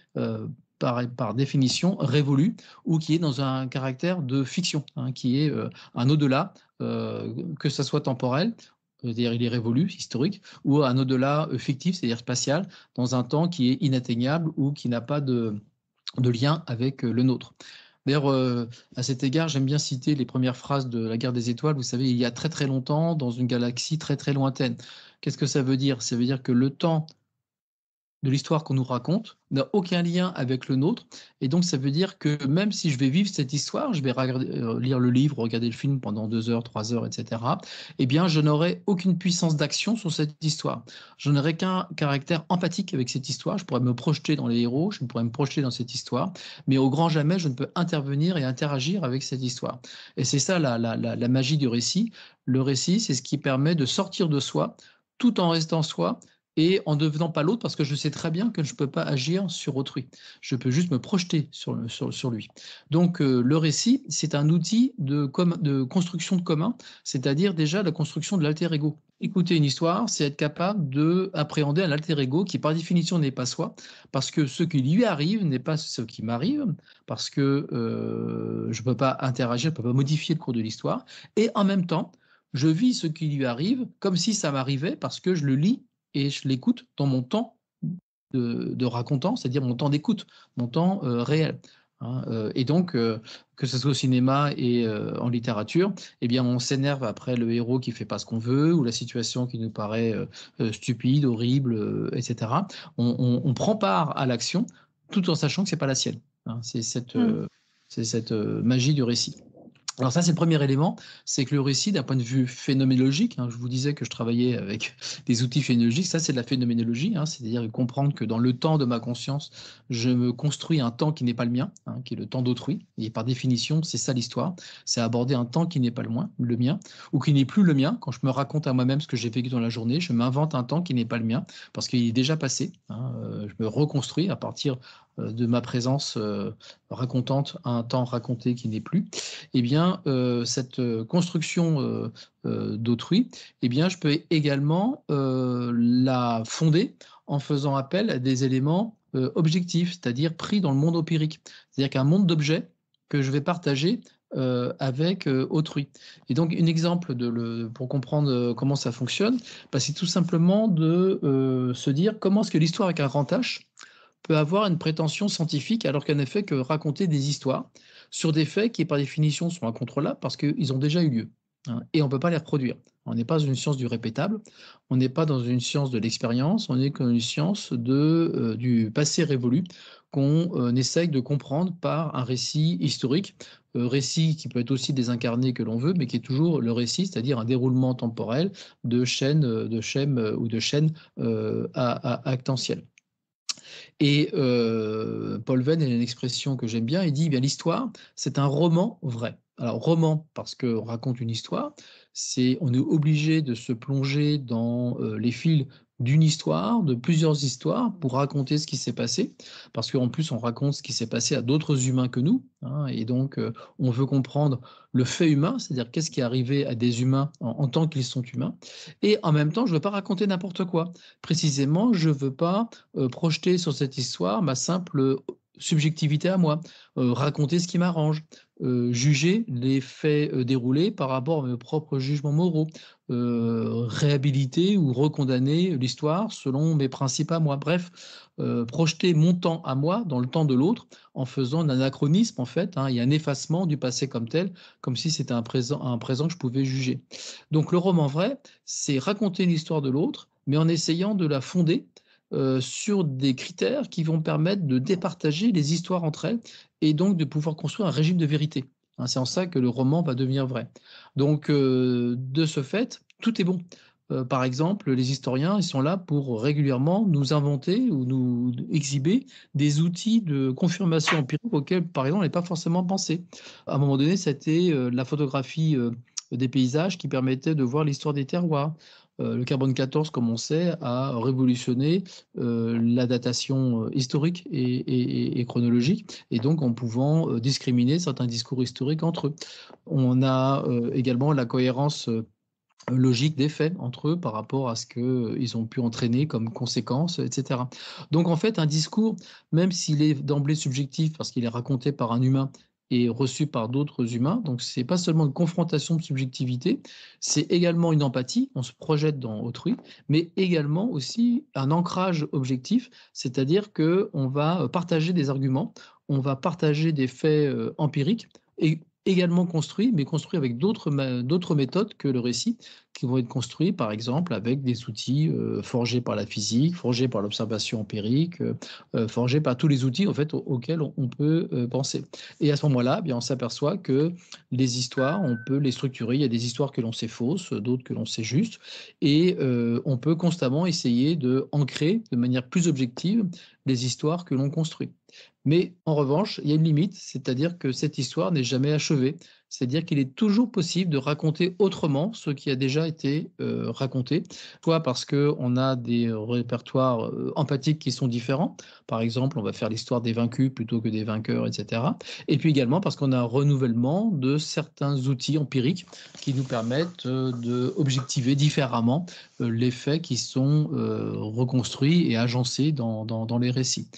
par définition révolu ou qui est dans un caractère de fiction, hein, qui est un au-delà, que ça soit temporel, c'est-à-dire il est révolu, historique, ou un au-delà fictif, c'est-à-dire spatial, dans un temps qui est inatteignable ou qui n'a pas de lien avec le nôtre. D'ailleurs, à cet égard, j'aime bien citer les premières phrases de La Guerre des Étoiles. Vous savez, il y a très très longtemps, dans une galaxie très très lointaine. Qu'est-ce que ça veut dire ? Ça veut dire que le temps de l'histoire qu'on nous raconte n'a aucun lien avec le nôtre, et donc ça veut dire que même si je vais vivre cette histoire, je vais lire le livre, regarder le film pendant 2 heures, 3 heures, etc., eh bien je n'aurai aucune puissance d'action sur cette histoire. Je n'aurai qu'un caractère empathique avec cette histoire, je pourrais me projeter dans les héros, je pourrais me projeter dans cette histoire, mais au grand jamais je ne peux intervenir et interagir avec cette histoire. Et c'est ça la magie du récit. Le récit, c'est ce qui permet de sortir de soi, tout en restant soi, et en ne devenant pas l'autre parce que je sais très bien que je ne peux pas agir sur autrui. Je peux juste me projeter sur lui. Donc le récit, c'est un outil de construction de commun, c'est-à-dire déjà la construction de l'alter ego. Écouter une histoire, c'est être capable d'appréhender un alter ego qui par définition n'est pas soi, parce que ce qui lui arrive n'est pas ce qui m'arrive, parce que je ne peux pas interagir, je ne peux pas modifier le cours de l'histoire, et en même temps, je vis ce qui lui arrive comme si ça m'arrivait parce que je le lis et je l'écoute dans mon temps de racontant, c'est-à-dire mon temps d'écoute, mon temps réel. Hein, et donc, que ce soit au cinéma et en littérature, eh bien, on s'énerve après le héros qui fait pas ce qu'on veut ou la situation qui nous paraît stupide, horrible, etc. On prend part à l'action tout en sachant que c'est pas la sienne. Hein, c'est cette magie du récit. Alors ça, c'est le premier élément, c'est que le récit, d'un point de vue phénoménologique, hein, je vous disais que je travaillais avec des outils phénoménologiques, ça c'est de la phénoménologie, hein, c'est-à-dire comprendre que dans le temps de ma conscience, je me construis un temps qui n'est pas le mien, hein, qui est le temps d'autrui, et par définition, c'est ça l'histoire, c'est aborder un temps qui n'est pas le mien, ou qui n'est plus le mien. Quand je me raconte à moi-même ce que j'ai vécu dans la journée, je m'invente un temps qui n'est pas le mien, parce qu'il est déjà passé, hein, je me reconstruis à partir de ma présence racontante à un temps raconté qui n'est plus. Eh bien, cette construction d'autrui, eh bien, je peux également la fonder en faisant appel à des éléments objectifs, c'est-à-dire pris dans le monde empirique. C'est-à-dire qu'un monde d'objets que je vais partager avec autrui. Et donc, un exemple pour comprendre comment ça fonctionne, bah, c'est tout simplement de se dire comment est-ce que l'histoire avec un grand H peut avoir une prétention scientifique alors qu'elle n'a fait que raconter des histoires sur des faits qui, par définition, sont incontrôlables parce qu'ils ont déjà eu lieu. Hein, et on ne peut pas les reproduire. On n'est pas dans une science du répétable, on n'est pas dans une science de l'expérience, on est dans une science du passé révolu qu'on essaye de comprendre par un récit historique, récit qui peut être aussi désincarné que l'on veut, mais qui est toujours le récit, c'est-à-dire un déroulement temporel de chaînes ou de chaînes actentielles. Et Paul Venn a une expression que j'aime bien, il dit bien l'histoire, c'est un roman vrai. Alors roman parce qu'on raconte une histoire, on est obligé de se plonger dans les fils d'une histoire, de plusieurs histoires pour raconter ce qui s'est passé, parce qu'en plus on raconte ce qui s'est passé à d'autres humains que nous, hein, et donc on veut comprendre le fait humain, c'est-à-dire qu'est-ce qui est arrivé à des humains en tant qu'ils sont humains, et en même temps je ne veux pas raconter n'importe quoi. Précisément, je ne veux pas projeter sur cette histoire ma simple subjectivité à moi, raconter ce qui m'arrange, juger les faits déroulés par rapport à mes propres jugements moraux, réhabiliter ou recondamner l'histoire selon mes principes à moi. Bref, projeter mon temps à moi dans le temps de l'autre en faisant un anachronisme en fait, hein, et un effacement du passé comme tel, comme si c'était un présent que je pouvais juger. Donc le roman vrai, c'est raconter l'histoire de l'autre, mais en essayant de la fonder sur des critères qui vont permettre de départager les histoires entre elles et donc de pouvoir construire un régime de vérité. Hein, c'est en ça que le roman va devenir vrai. Donc, de ce fait, tout est bon. Par exemple, les historiens, ils sont là pour régulièrement nous inventer ou nous exhiber des outils de confirmation empirique auxquels, par exemple, on n'est pas forcément pensé. À un moment donné, c'était la photographie des paysages qui permettait de voir l'histoire des terroirs. Le carbone 14, comme on sait, a révolutionné la datation historique et chronologique, et donc en pouvant discriminer certains discours historiques entre eux. On a également la cohérence logique des faits entre eux par rapport à ce qu'ils ont pu entraîner comme conséquence, etc. Donc en fait, un discours, même s'il est d'emblée subjectif parce qu'il est raconté par un humain et reçu par d'autres humains, donc c'est pas seulement une confrontation de subjectivité, c'est également une empathie, on se projette dans autrui, mais également aussi un ancrage objectif, c'est-à-dire qu'on va partager des arguments, on va partager des faits empiriques, et également construits, mais construits avec d'autres méthodes que le récit, qui vont être construits, par exemple, avec des outils forgés par la physique, forgés par l'observation empirique, forgés par tous les outils en fait, auxquels on peut penser. Et à ce moment-là, bien, on s'aperçoit que les histoires, on peut les structurer. Il y a des histoires que l'on sait fausses, d'autres que l'on sait justes, et on peut constamment essayer d'ancrer de manière plus objective les histoires que l'on construit. Mais en revanche, il y a une limite, c'est-à-dire que cette histoire n'est jamais achevée. c'est-à-dire qu'il est toujours possible de raconter autrement ce qui a déjà été raconté, soit parce qu'on a des répertoires empathiques qui sont différents. Par exemple, on va faire l'histoire des vaincus plutôt que des vainqueurs, etc. Et puis également parce qu'on a un renouvellement de certains outils empiriques qui nous permettent d'objectiver différemment les faits qui sont reconstruits et agencés dans les récits.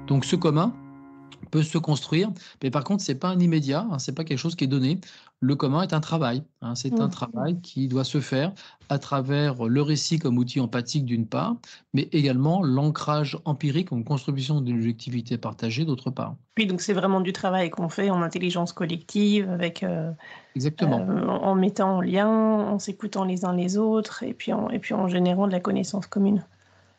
Donc ce commun peut se construire, mais par contre, c'est pas un immédiat, c'est pas quelque chose qui est donné. Le commun est un travail, c'est un travail qui doit se faire à travers le récit comme outil empathique d'une part, mais également l'ancrage empirique comme construction d'une objectivité partagée d'autre part. Oui, donc c'est vraiment du travail qu'on fait en intelligence collective, avec, Exactement. en mettant en lien, en s'écoutant les uns les autres, et puis en générant de la connaissance commune.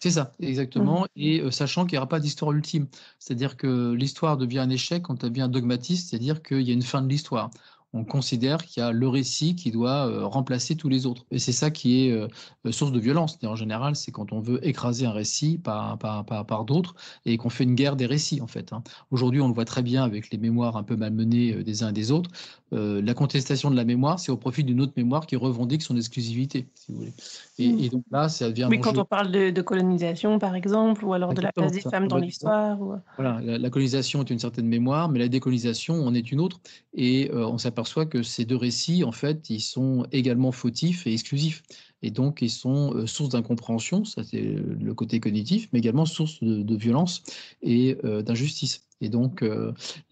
C'est ça, exactement, et sachant qu'il n'y aura pas d'histoire ultime. C'est-à-dire que l'histoire devient un échec quand elle devient dogmatiste, c'est-à-dire qu'il y a une fin de l'histoire. On considère qu'il y a le récit qui doit remplacer tous les autres. Et c'est ça qui est source de violence. Et en général, c'est quand on veut écraser un récit par d'autres et qu'on fait une guerre des récits, en fait. Aujourd'hui, on le voit très bien avec les mémoires un peu malmenées des uns et des autres. La contestation de la mémoire, c'est au profit d'une autre mémoire qui revendique son exclusivité, si vous voulez. Et donc là, ça devient un Oui, quand enjeu. on parle de colonisation, par exemple, ou alors de la place des Exactement, ça, femmes dans complètement. l'histoire. Voilà, la colonisation est une certaine mémoire, mais la décolonisation en est une autre. Et on s'aperçoit que ces deux récits, en fait, ils sont également fautifs et exclusifs. Et donc, ils sont source d'incompréhension, ça c'est le côté cognitif, mais également source de violence et d'injustice. Et donc,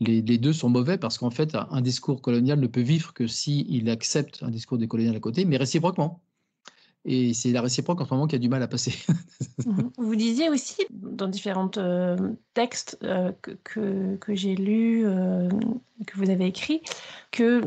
les deux sont mauvais parce qu'en fait, un discours colonial ne peut vivre que s'il accepte un discours décolonial à côté, mais réciproquement. Et c'est la réciproque en ce moment qui a du mal à passer. Vous disiez aussi dans différents textes que j'ai lus, que vous avez écrits, que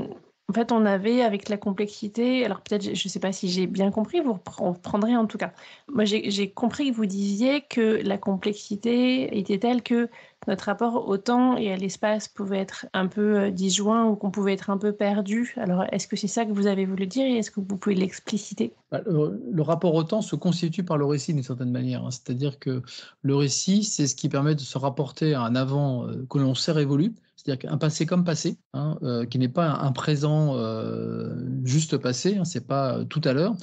En fait, on avait avec la complexité, alors peut-être, je ne sais pas si j'ai bien compris, vous reprendrez en tout cas. Moi, j'ai compris que vous disiez que la complexité était telle que notre rapport au temps et à l'espace pouvait être un peu disjoint ou qu'on pouvait être un peu perdu. Alors, est-ce que c'est ça que vous avez voulu dire et est-ce que vous pouvez l'expliciter? Le rapport au temps se constitue par le récit d'une certaine manière, hein. C'est-à-dire que le récit, c'est ce qui permet de se rapporter à un avant que l'on sait révolu, c'est-à-dire qu'un passé comme passé, hein, qui n'est pas un présent juste passé, hein, c'est pas tout à l'heure,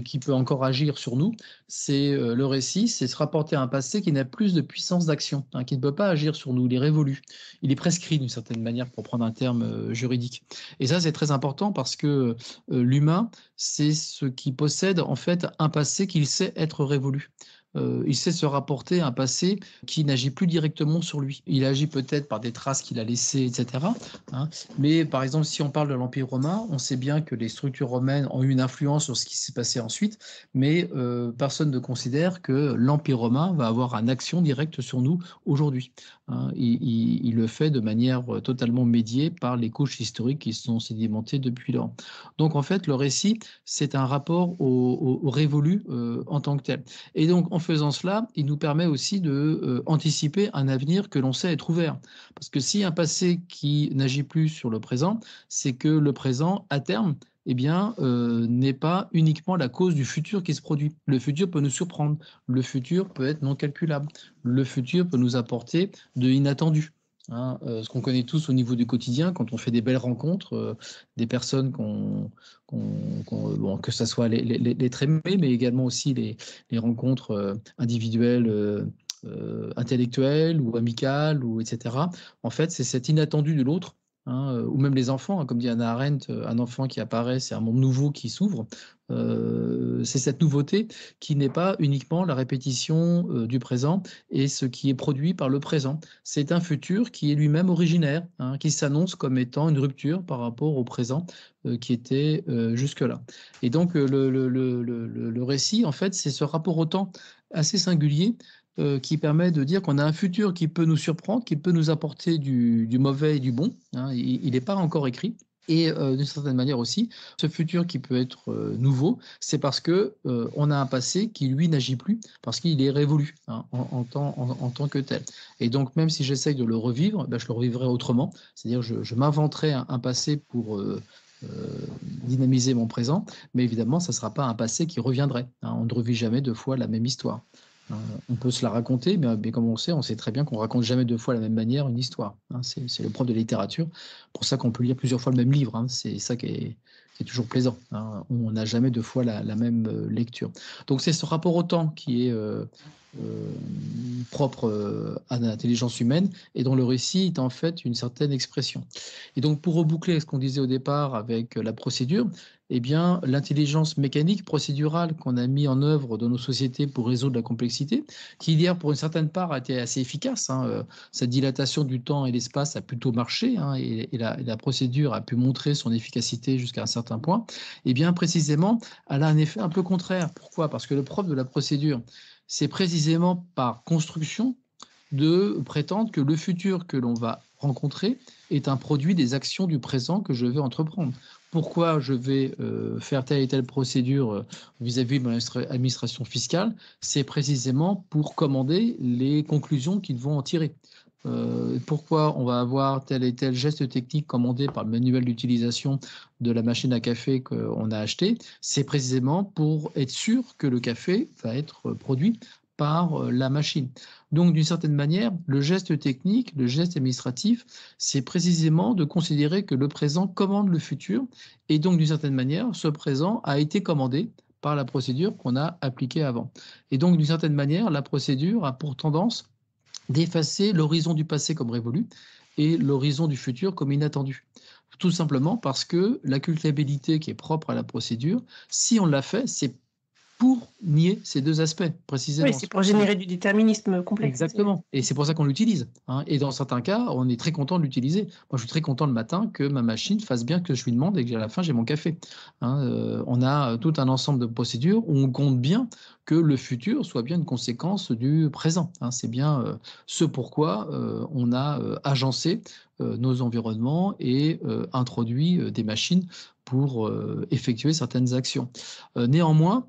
qui peut encore agir sur nous. C'est le récit, c'est se rapporter à un passé qui n'a plus de puissance d'action, hein, qui ne peut pas agir sur nous, il est révolu, il est prescrit d'une certaine manière, pour prendre un terme juridique. Et ça, c'est très important parce que l'humain, c'est ce qui possède en fait un passé qu'il sait être révolu. Il sait se rapporter à un passé qui n'agit plus directement sur lui. Il agit peut-être par des traces qu'il a laissées, etc., hein. Mais par exemple, si on parle de l'Empire romain, on sait bien que les structures romaines ont eu une influence sur ce qui s'est passé ensuite, mais personne ne considère que l'Empire romain va avoir une action directe sur nous aujourd'hui, hein. Il le fait de manière totalement médiée par les couches historiques qui sont sédimentées depuis lors. Donc en fait, le récit, c'est un rapport au révolu en tant que tel. Et donc en faisant cela, il nous permet aussi de anticiper un avenir que l'on sait être ouvert. Parce que si un passé qui n'agit plus sur le présent, c'est que le présent, à terme, eh bien, n'est pas uniquement la cause du futur qui se produit. Le futur peut nous surprendre, le futur peut être non calculable, le futur peut nous apporter de l'inattendu. Hein, ce qu'on connaît tous au niveau du quotidien, quand on fait des belles rencontres, des personnes bon, que ce soit les très aimés, mais également aussi les rencontres individuelles, intellectuelles ou amicales, ou etc. En fait, c'est cet inattendu de l'autre. Hein, ou même les enfants, hein, comme dit Hannah Arendt, un enfant qui apparaît, c'est un monde nouveau qui s'ouvre. C'est cette nouveauté qui n'est pas uniquement la répétition du présent et ce qui est produit par le présent. C'est un futur qui est lui-même originaire, hein, qui s'annonce comme étant une rupture par rapport au présent qui était jusque-là. Et donc le récit, en fait, c'est ce rapport au temps assez singulier qui permet de dire qu'on a un futur qui peut nous surprendre, qui peut nous apporter du mauvais et du bon, hein. Il n'est pas encore écrit. Et d'une certaine manière aussi, ce futur qui peut être nouveau, c'est parce que on a un passé qui, lui, n'agit plus, parce qu'il est révolu, hein, en tant que tel. Et donc, même si j'essaye de le revivre, ben, je le revivrai autrement. C'est-à-dire, je m'inventerai un passé pour dynamiser mon présent, mais évidemment, ça ne sera pas un passé qui reviendrait, hein. On ne revit jamais deux fois la même histoire. On peut se la raconter, mais comme on sait très bien qu'on raconte jamais deux fois de la même manière une histoire, hein. C'est le propre de la littérature. Pour ça qu'on peut lire plusieurs fois le même livre, hein. C'est ça qui est toujours plaisant, hein. On n'a jamais deux fois la même lecture. Donc c'est ce rapport au temps qui est propre à l'intelligence humaine et dont le récit est en fait une certaine expression. Et donc pour reboucler ce qu'on disait au départ avec la procédure, eh bien, l'intelligence mécanique procédurale qu'on a mis en œuvre dans nos sociétés pour résoudre la complexité, qui hier, pour une certaine part, a été assez efficace, hein. Cette dilatation du temps et l'espace a plutôt marché, hein, et la procédure a pu montrer son efficacité jusqu'à un certain point. Eh bien, précisément, elle a un effet un peu contraire. Pourquoi? Parce que le propre de la procédure, c'est précisément par construction de prétendre que le futur que l'on va rencontrer est un produit des actions du présent que je vais entreprendre. Pourquoi je vais faire telle et telle procédure vis-à-vis de mon administration fiscale? C'est précisément pour commander les conclusions qu'ils vont en tirer. Pourquoi on va avoir tel et tel geste technique commandé par le manuel d'utilisation de la machine à café qu'on a acheté? C'est précisément pour être sûr que le café va être produit par la machine. Donc, d'une certaine manière, le geste technique, le geste administratif, c'est précisément de considérer que le présent commande le futur, et donc, d'une certaine manière, ce présent a été commandé par la procédure qu'on a appliquée avant. Et donc, d'une certaine manière, la procédure a pour tendance d'effacer l'horizon du passé comme révolu et l'horizon du futur comme inattendu. Tout simplement parce que la culpabilité qui est propre à la procédure, si on l'a fait, c'est pour nier ces deux aspects, précisément. Oui, c'est pour générer du déterminisme complexe. Exactement. Et c'est pour ça qu'on l'utilise, hein. Et dans certains cas, on est très content de l'utiliser. Moi, je suis très content le matin que ma machine fasse bien ce que je lui demande et qu'à la fin, j'ai mon café, hein. On a tout un ensemble de procédures où on compte bien que le futur soit bien une conséquence du présent, hein. C'est bien ce pourquoi on a agencé nos environnements et introduit des machines pour effectuer certaines actions. Néanmoins,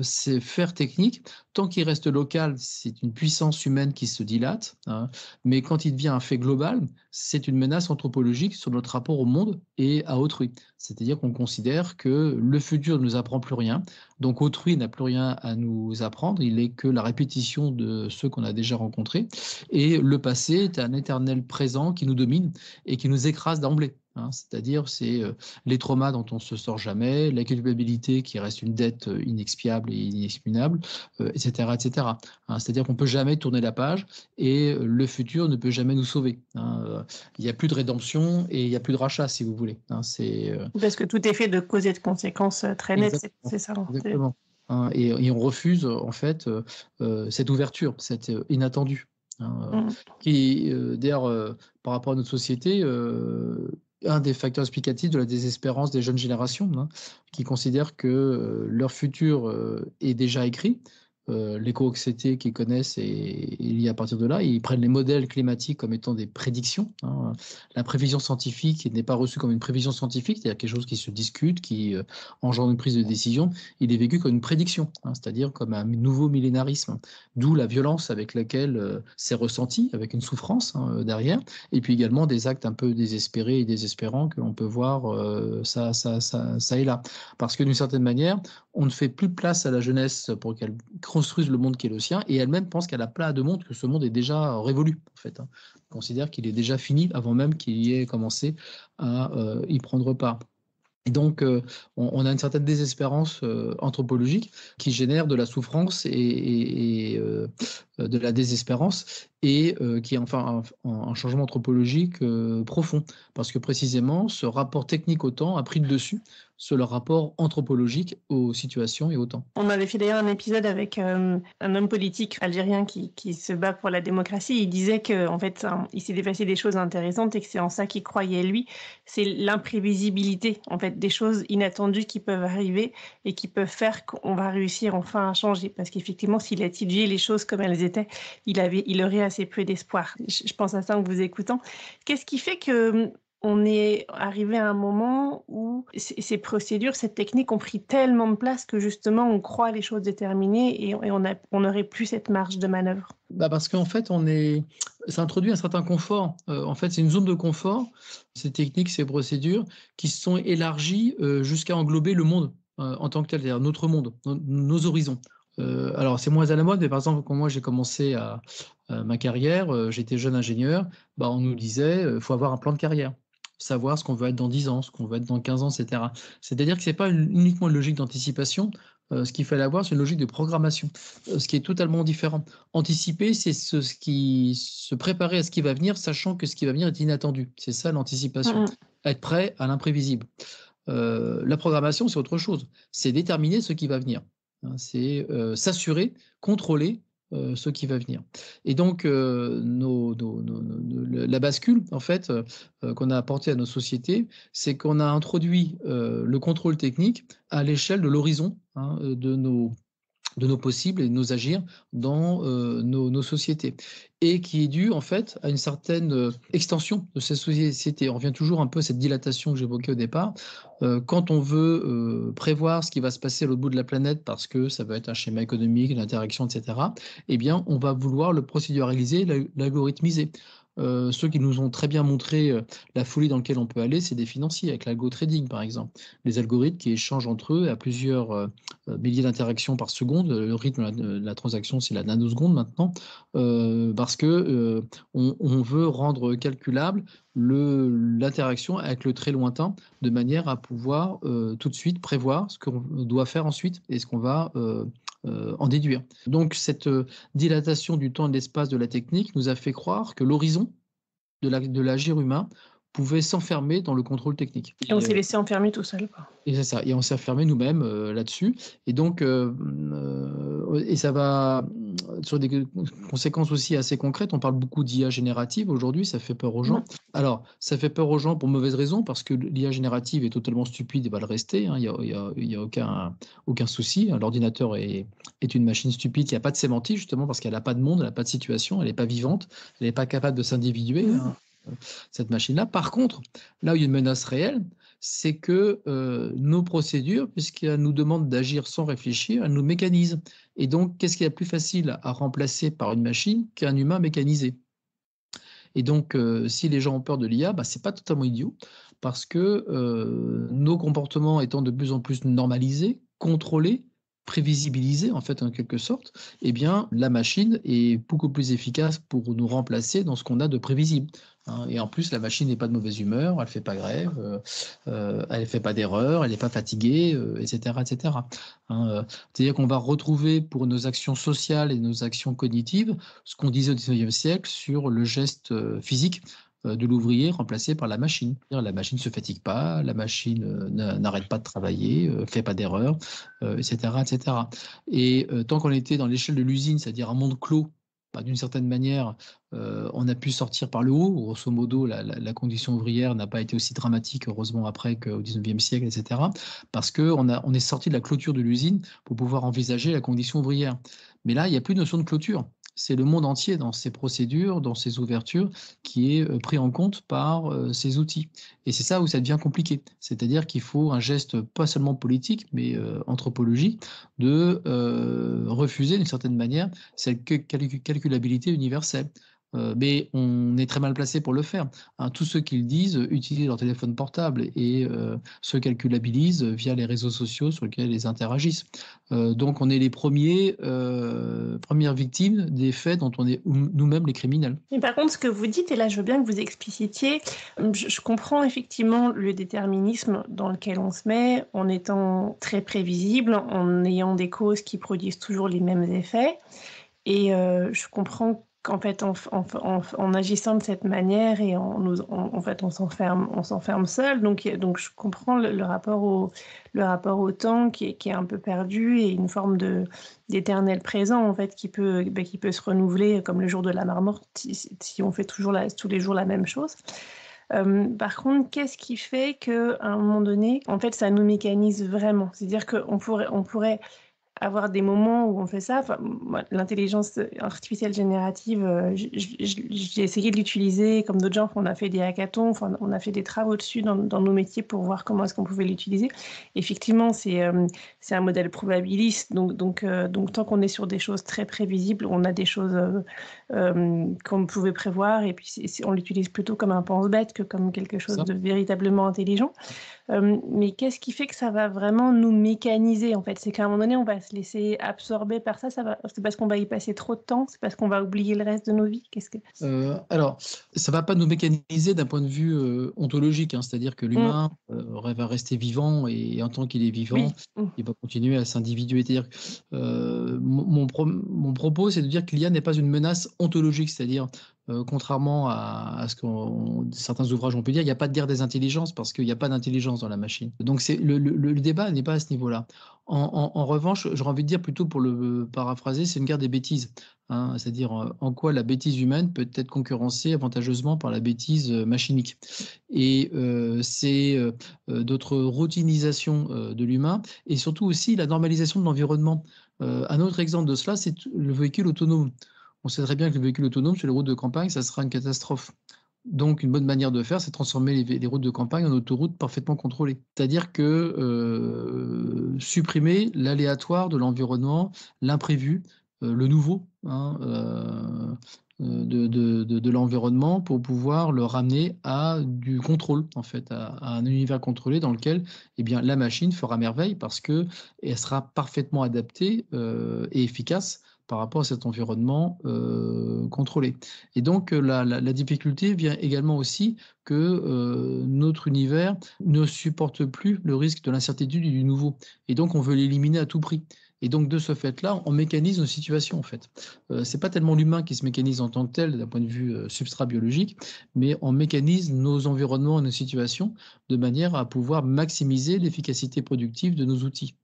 ces fers techniques, tant qu'il reste local, c'est une puissance humaine qui se dilate, hein, mais quand il devient un fait global, c'est une menace anthropologique sur notre rapport au monde et à autrui. C'est-à-dire qu'on considère que le futur ne nous apprend plus rien, donc autrui n'a plus rien à nous apprendre, il n'est que la répétition de ceux qu'on a déjà rencontrés, et le passé est un éternel présent qui nous domine et qui nous écrase d'emblée. Hein, c'est-à-dire, c'est les traumas dont on ne se sort jamais, la culpabilité qui reste une dette inexpiable et inexpugnable, etc. etc. Hein, c'est-à-dire qu'on ne peut jamais tourner la page et le futur ne peut jamais nous sauver. Hein, il n'y a plus de rédemption et il n'y a plus de rachat, si vous voulez. Hein, Parce que tout est fait de causes et de conséquences très nettes, c'est ça. Exactement. Hein, et on refuse, en fait, cette ouverture, cette inattendue. Hein, qui, d'ailleurs, par rapport à notre société, un des facteurs explicatifs de la désespérance des jeunes générations, hein, qui considèrent que leur futur est déjà écrit. L'éco-anxiété qu'ils connaissent et lié à partir de là, ils prennent les modèles climatiques comme étant des prédictions. Hein. La prévision scientifique n'est pas reçue comme une prévision scientifique, c'est-à-dire quelque chose qui se discute, qui engendre une prise de décision. Il est vécu comme une prédiction, hein, c'est-à-dire comme un nouveau millénarisme, d'où la violence avec laquelle c'est ressenti, avec une souffrance derrière, et puis également des actes un peu désespérés et désespérants que l'on peut voir ça et là. Parce que d'une certaine manière, on ne fait plus place à la jeunesse pour qu'elle construise le monde qui est le sien, et elle-même pense qu'elle a plein de monde, que ce monde est déjà révolu, en fait. Hein. On considère qu'il est déjà fini avant même qu'il y ait commencé à y prendre part. Et donc, on a une certaine désespérance anthropologique qui génère de la souffrance et de la désespérance, et qui est enfin un changement anthropologique profond, parce que précisément, ce rapport technique au temps a pris le dessus sur le rapport anthropologique aux situations et au temps. On avait fait d'ailleurs un épisode avec un homme politique algérien qui se bat pour la démocratie. Il disait qu'en fait, il s'est passé des choses intéressantes et que c'est en ça qu'il croyait lui. C'est l'imprévisibilité, en fait, des choses inattendues qui peuvent arriver et qui peuvent faire qu'on va réussir enfin à changer. Parce qu'effectivement, s'il a étudié les choses comme elles étaient, il aurait assez peu d'espoir. Je pense à ça en vous écoutant. Qu'est-ce qui fait que on est arrivé à un moment où ces procédures, cette technique ont pris tellement de place que justement on croit les choses déterminées et on n'aurait plus cette marge de manœuvre? Parce qu'en fait, ça introduit un certain confort. En fait, c'est une zone de confort, ces techniques, ces procédures, qui se sont élargies jusqu'à englober le monde en tant que tel, c'est-à-dire notre monde, nos horizons. Alors, c'est moins à la mode, mais par exemple, quand moi j'ai commencé ma carrière, j'étais jeune ingénieur, on nous disait il faut avoir un plan de carrière, savoir ce qu'on veut être dans 10 ans, ce qu'on veut être dans 15 ans, etc. C'est-à-dire que ce n'est pas uniquement une logique d'anticipation, ce qu'il fallait avoir, c'est une logique de programmation, ce qui est totalement différent. Anticiper, c'est se préparer à ce qui va venir, sachant que ce qui va venir est inattendu. C'est ça l'anticipation, être prêt à l'imprévisible. La programmation, c'est autre chose, c'est déterminer ce qui va venir. C'est s'assurer, contrôler ce qui va venir. Et donc, la bascule, en fait, qu'on a apportée à nos sociétés, c'est qu'on a introduit le contrôle technique à l'échelle de l'horizon de nos possibles et de nos agirs dans nos sociétés, et qui est dû en fait à une certaine extension de ces sociétés. On revient toujours un peu à cette dilatation que j'évoquais au départ. Quand on veut prévoir ce qui va se passer à l'autre bout de la planète, parce que ça va être un schéma économique, une interaction, etc., eh bien, on va vouloir le procéduraliser, l'algorithmiser. Ceux qui nous ont très bien montré la folie dans laquelle on peut aller, c'est des financiers, avec l'algo-trading par exemple. Les algorithmes qui échangent entre eux à plusieurs milliers d'interactions par seconde. Le rythme de la transaction, c'est la nanoseconde maintenant, parce que on veut rendre calculable l'interaction avec le très lointain, de manière à pouvoir tout de suite prévoir ce qu'on doit faire ensuite et ce qu'on va en déduire. Donc cette dilatation du temps et de l'espace de la technique nous a fait croire que l'horizon de l'agir humain pouvait s'enfermer dans le contrôle technique. Et on s'est laissé enfermer tout seul. Et c'est ça, et on s'est enfermé nous-mêmes là-dessus. Et donc, et ça va sur des conséquences aussi assez concrètes. On parle beaucoup d'IA générative aujourd'hui, ça fait peur aux gens. Alors, ça fait peur aux gens pour mauvaise raison, parce que l'IA générative est totalement stupide et va le rester. Il n'y a aucun souci. L'ordinateur est une machine stupide qui n'a pas de sémantique, justement, parce qu'elle n'a pas de monde, elle n'a pas de situation, elle n'est pas vivante, elle n'est pas capable de s'individuer. cette machine-là. Par contre, là où il y a une menace réelle, c'est que nos procédures, puisqu'elles nous demandent d'agir sans réfléchir, elles nous mécanisent. Et donc, qu'est-ce qui est plus facile à remplacer par une machine qu'un humain mécanisé? Et donc, si les gens ont peur de l'IA, bah, c'est pas totalement idiot, parce que nos comportements étant de plus en plus normalisés, contrôlés, prévisibilisés en fait en quelque sorte, eh bien la machine est beaucoup plus efficace pour nous remplacer dans ce qu'on a de prévisible, hein. Et en plus, la machine n'est pas de mauvaise humeur, elle fait pas grève, elle fait pas d'erreur, elle n'est pas fatiguée, etc., etc. Hein, c'est-à-dire qu'on va retrouver pour nos actions sociales et nos actions cognitives ce qu'on disait au 19e siècle sur le geste physique de l'ouvrier remplacé par la machine. La machine ne se fatigue pas, la machine n'arrête pas de travailler, ne fait pas d'erreur, etc., etc. Et tant qu'on était dans l'échelle de l'usine, c'est-à-dire un monde clos, bah, d'une certaine manière, on a pu sortir par le haut. Grosso modo, la condition ouvrière n'a pas été aussi dramatique, heureusement, après qu'au 19e siècle, etc. Parce qu'on est sorti de la clôture de l'usine pour pouvoir envisager la condition ouvrière. Mais là, il n'y a plus de notion de clôture. C'est le monde entier dans ses procédures, dans ses ouvertures, qui est pris en compte par ces outils. Et c'est ça où ça devient compliqué. C'est-à-dire qu'il faut un geste pas seulement politique, mais anthropologique, de refuser d'une certaine manière cette calculabilité universelle. Mais on est très mal placé pour le faire, hein. Tous ceux qui le disent utilisent leur téléphone portable et se calculabilisent via les réseaux sociaux sur lesquels ils interagissent. Donc on est les premières victimes des faits dont on est nous-mêmes les criminels. Mais par contre, ce que vous dites, et là je veux bien que vous explicitiez, je comprends effectivement le déterminisme dans lequel on se met, en étant très prévisible, en ayant des causes qui produisent toujours les mêmes effets. Et je comprends qu'en fait, en agissant de cette manière et en fait, on s'enferme seul. Donc je comprends le rapport au temps qui est un peu perdu et une forme d'éternel présent en fait qui peut se renouveler comme le jour de la marmite si on fait toujours tous les jours la même chose. Par contre, qu'est-ce qui fait qu'à un moment donné, en fait, ça nous mécanise vraiment? C'est-à-dire qu'on pourrait avoir des moments où on fait ça. Enfin, moi, l'intelligence artificielle générative, j'ai essayé de l'utiliser comme d'autres gens. On a fait des hackathons, enfin, on a fait des travaux dessus dans nos métiers pour voir comment est-ce qu'on pouvait l'utiliser. Effectivement, c'est un modèle probabiliste. Donc, tant qu'on est sur des choses très prévisibles, on a des choses qu'on pouvait prévoir. Et puis, on l'utilise plutôt comme un pense-bête que comme quelque chose de véritablement intelligent. Mais qu'est-ce qui fait que ça va vraiment nous mécaniser en fait? C'est qu'à un moment donné, on va se laisser absorber par ça. C'est parce qu'on va y passer trop de temps? C'est parce qu'on va oublier le reste de nos vies? Alors, ça ne va pas nous mécaniser d'un point de vue ontologique, hein, c'est-à-dire que l'humain va rester vivant et en tant qu'il est vivant, il va continuer à s'individuer. C'est-à-dire mon propos, c'est de dire qu'il n'est pas une menace ontologique, c'est-à-dire contrairement à ce que certains ouvrages ont pu dire, il n'y a pas de guerre des intelligences parce qu'il n'y a pas d'intelligence dans la machine. Donc le débat n'est pas à ce niveau-là. En revanche, j'aurais envie de dire plutôt pour le paraphraser, c'est une guerre des bêtises, hein, c'est-à-dire en quoi la bêtise humaine peut être concurrencée avantageusement par la bêtise machinique. Et c'est d'autres routinisation de l'humain et surtout aussi la normalisation de l'environnement. Un autre exemple de cela, c'est le véhicule autonome. On sait très bien que le véhicule autonome sur les routes de campagne, ça sera une catastrophe. Donc, une bonne manière de faire, c'est de transformer les routes de campagne en autoroutes parfaitement contrôlées. C'est-à-dire que supprimer l'aléatoire de l'environnement, l'imprévu, le nouveau, hein, de l'environnement pour pouvoir le ramener à du contrôle, en fait, à un univers contrôlé dans lequel eh bien, la machine fera merveille parce qu'elle sera parfaitement adaptée et efficace par rapport à cet environnement contrôlé. Et donc, la difficulté vient également aussi que notre univers ne supporte plus le risque de l'incertitude et du nouveau. Et donc, on veut l'éliminer à tout prix. Et donc, de ce fait-là, on mécanise nos situations, en fait. C'est pas tellement l'humain qui se mécanise en tant que tel, d'un point de vue substrat biologique, mais on mécanise nos environnements et nos situations de manière à pouvoir maximiser l'efficacité productive de nos outils.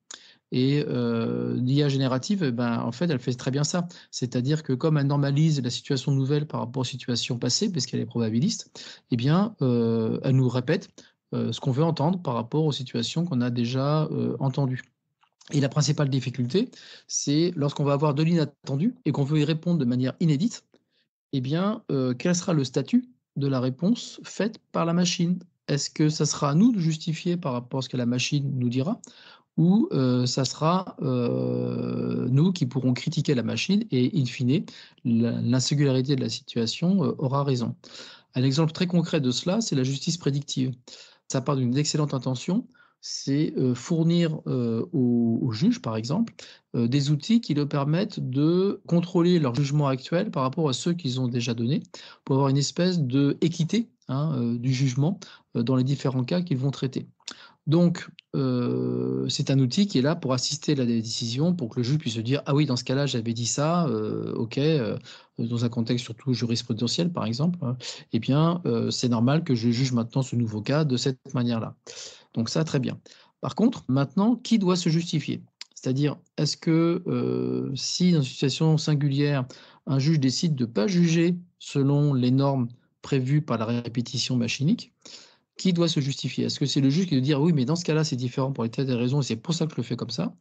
Et l'IA générative, en fait, elle fait très bien ça. C'est-à-dire que comme elle normalise la situation nouvelle par rapport aux situations passées, parce qu'elle est probabiliste, eh bien, elle nous répète ce qu'on veut entendre par rapport aux situations qu'on a déjà entendues. Et la principale difficulté, c'est lorsqu'on va avoir de l'inattendu et qu'on veut y répondre de manière inédite, eh bien, quel sera le statut de la réponse faite par la machine. Est-ce que ça sera à nous de justifier par rapport à ce que la machine nous dira ou ça sera nous qui pourrons critiquer la machine et in fine, l'insingularité de la situation aura raison. Un exemple très concret de cela, c'est la justice prédictive. Ça part d'une excellente intention, c'est fournir aux juges, par exemple, des outils qui leur permettent de contrôler leur jugement actuel par rapport à ceux qu'ils ont déjà donnés, pour avoir une espèce d'équité du jugement dans les différents cas qu'ils vont traiter. Donc, c'est un outil qui est là pour assister à la décision, pour que le juge puisse se dire: «Ah oui, dans ce cas-là, j'avais dit ça, OK», dans un contexte surtout jurisprudentiel, par exemple, eh bien, c'est normal que je juge maintenant ce nouveau cas de cette manière-là. Donc ça, très bien. Par contre, maintenant, qui doit se justifier? C'est-à-dire, est-ce que, si dans une situation singulière, un juge décide de ne pas juger selon les normes prévues par la répétition machinique, qui doit se justifier? Est-ce que c'est le juge qui doit dire: «Oui, mais dans ce cas-là, c'est différent pour les tas de raisons et c'est pour ça que je le fais comme ça»,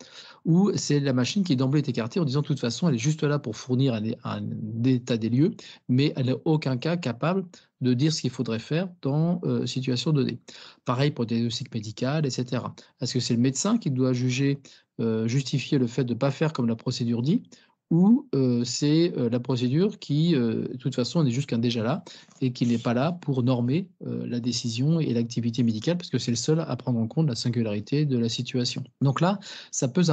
ou c'est la machine qui d'emblée est écartée en disant: «De toute façon, elle est juste là pour fournir un état des lieux, mais elle n'est aucun cas capable de dire ce qu'il faudrait faire dans, situation donnée». Pareil pour le diagnostic médical et cetera. Est-ce que c'est le médecin qui doit juger, justifier le fait de ne pas faire comme la procédure dit ou, c'est, la procédure qui, de toute façon n'est juste qu'un déjà là et qui n'est pas là pour normer, la décision et l'activité médicale parce que c'est le seul à prendre en compte la singularité de la situation. Donc là, ça peut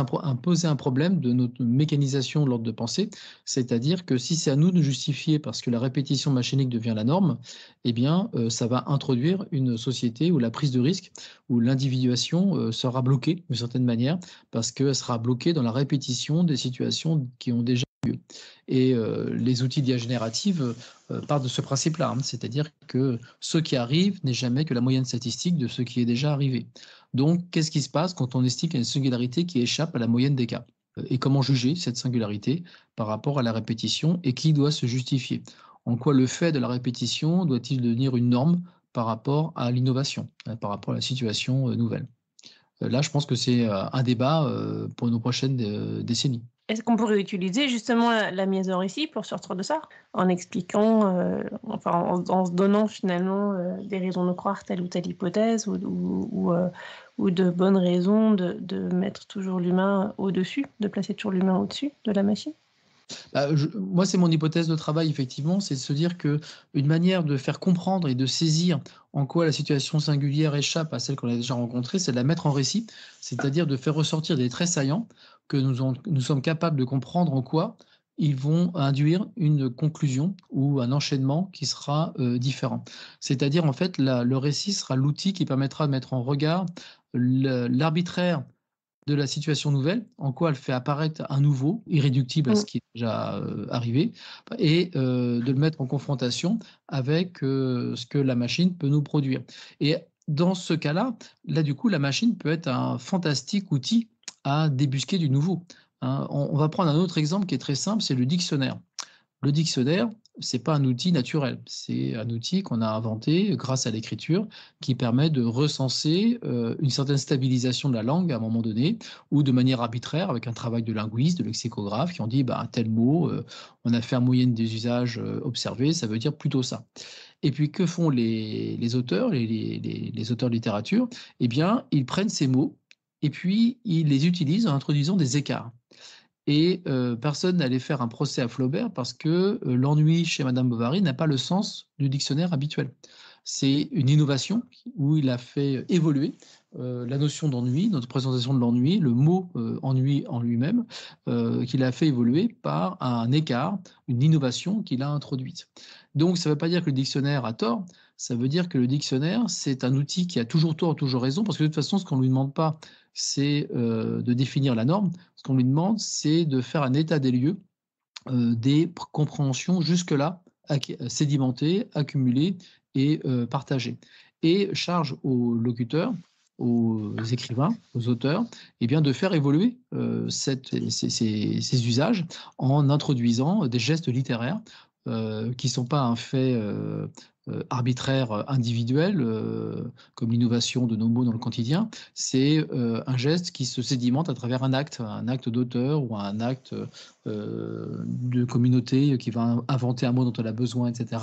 poser un problème de notre mécanisation de l'ordre de pensée, c'est-à-dire que si c'est à nous de justifier parce que la répétition machinique devient la norme, eh bien, ça va introduire une société où la prise de risque, où l'individuation, sera bloquée d'une certaine manière parce qu'elle sera bloquée dans la répétition des situations qui ont déjà lieu. Et les outils d'IA générative partent de ce principe-là, c'est-à-dire que ce qui arrive n'est jamais que la moyenne statistique de ce qui est déjà arrivé. Donc, qu'est-ce qui se passe quand on estime qu'il y a une singularité qui échappe à la moyenne des cas? Et comment juger cette singularité par rapport à la répétition et qui doit se justifier? En quoi le fait de la répétition doit-il devenir une norme par rapport à l'innovation, par rapport à la situation nouvelle? Là, je pense que c'est un débat pour nos prochaines décennies. Est-ce qu'on pourrait utiliser justement la mise en récit pour sortir de ça? En expliquant, enfin en se donnant finalement, des raisons de croire telle ou telle hypothèse ou de bonnes raisons de mettre toujours l'humain au-dessus, de placer toujours l'humain au-dessus de la machine? Bah, moi, c'est mon hypothèse de travail, effectivement, c'est de se dire que une manière de faire comprendre et de saisir en quoi la situation singulière échappe à celle qu'on a déjà rencontrée, c'est de la mettre en récit, c'est-à-dire de faire ressortir des traits saillants que nous sommes capables de comprendre en quoi ils vont induire une conclusion ou un enchaînement qui sera différent. C'est-à-dire, en fait, le récit sera l'outil qui permettra de mettre en regard l'arbitraire de la situation nouvelle, en quoi elle fait apparaître un nouveau, irréductible à Mmh. ce qui est déjà, arrivé et de le mettre en confrontation avec, ce que la machine peut nous produire et dans ce cas-là, là, du coup, la machine peut être un fantastique outil à débusquer du nouveau, hein. On va prendre un autre exemple qui est très simple, c'est le dictionnaire. Le dictionnaire, c'est pas un outil naturel, c'est un outil qu'on a inventé grâce à l'écriture qui permet de recenser, une certaine stabilisation de la langue à un moment donné ou de manière arbitraire avec un travail de linguiste, de lexicographe qui ont dit: «Bah, un tel mot, on a fait en moyenne des usages, observés, ça veut dire plutôt ça». Et puis que font les auteurs, les auteurs de littérature? Eh bien, ils prennent ces mots et puis ils les utilisent en introduisant des écarts. Et personne n'allait faire un procès à Flaubert parce que, l'ennui chez Madame Bovary n'a pas le sens du dictionnaire habituel. C'est une innovation où il a fait évoluer, la notion d'ennui, notre présentation de l'ennui, le mot, ennui en lui-même, qu'il a fait évoluer par un écart, une innovation qu'il a introduite. Donc ça ne veut pas dire que le dictionnaire a tort, ça veut dire que le dictionnaire, c'est un outil qui a toujours tort, toujours raison, parce que de toute façon, ce qu'on ne lui demande pas, c'est, de définir la norme. Ce qu'on lui demande, c'est de faire un état des lieux, des compréhensions jusque-là sédimentées, accumulées et partagées. Et charge aux locuteurs, aux écrivains, aux auteurs, eh bien, de faire évoluer ces usages en introduisant des gestes littéraires qui ne sont pas un fait arbitraire individuel, comme l'innovation de nos mots dans le quotidien. C'est un geste qui se sédimente à travers un acte d'auteur ou un acte de communauté qui va inventer un mot dont elle a besoin, etc.,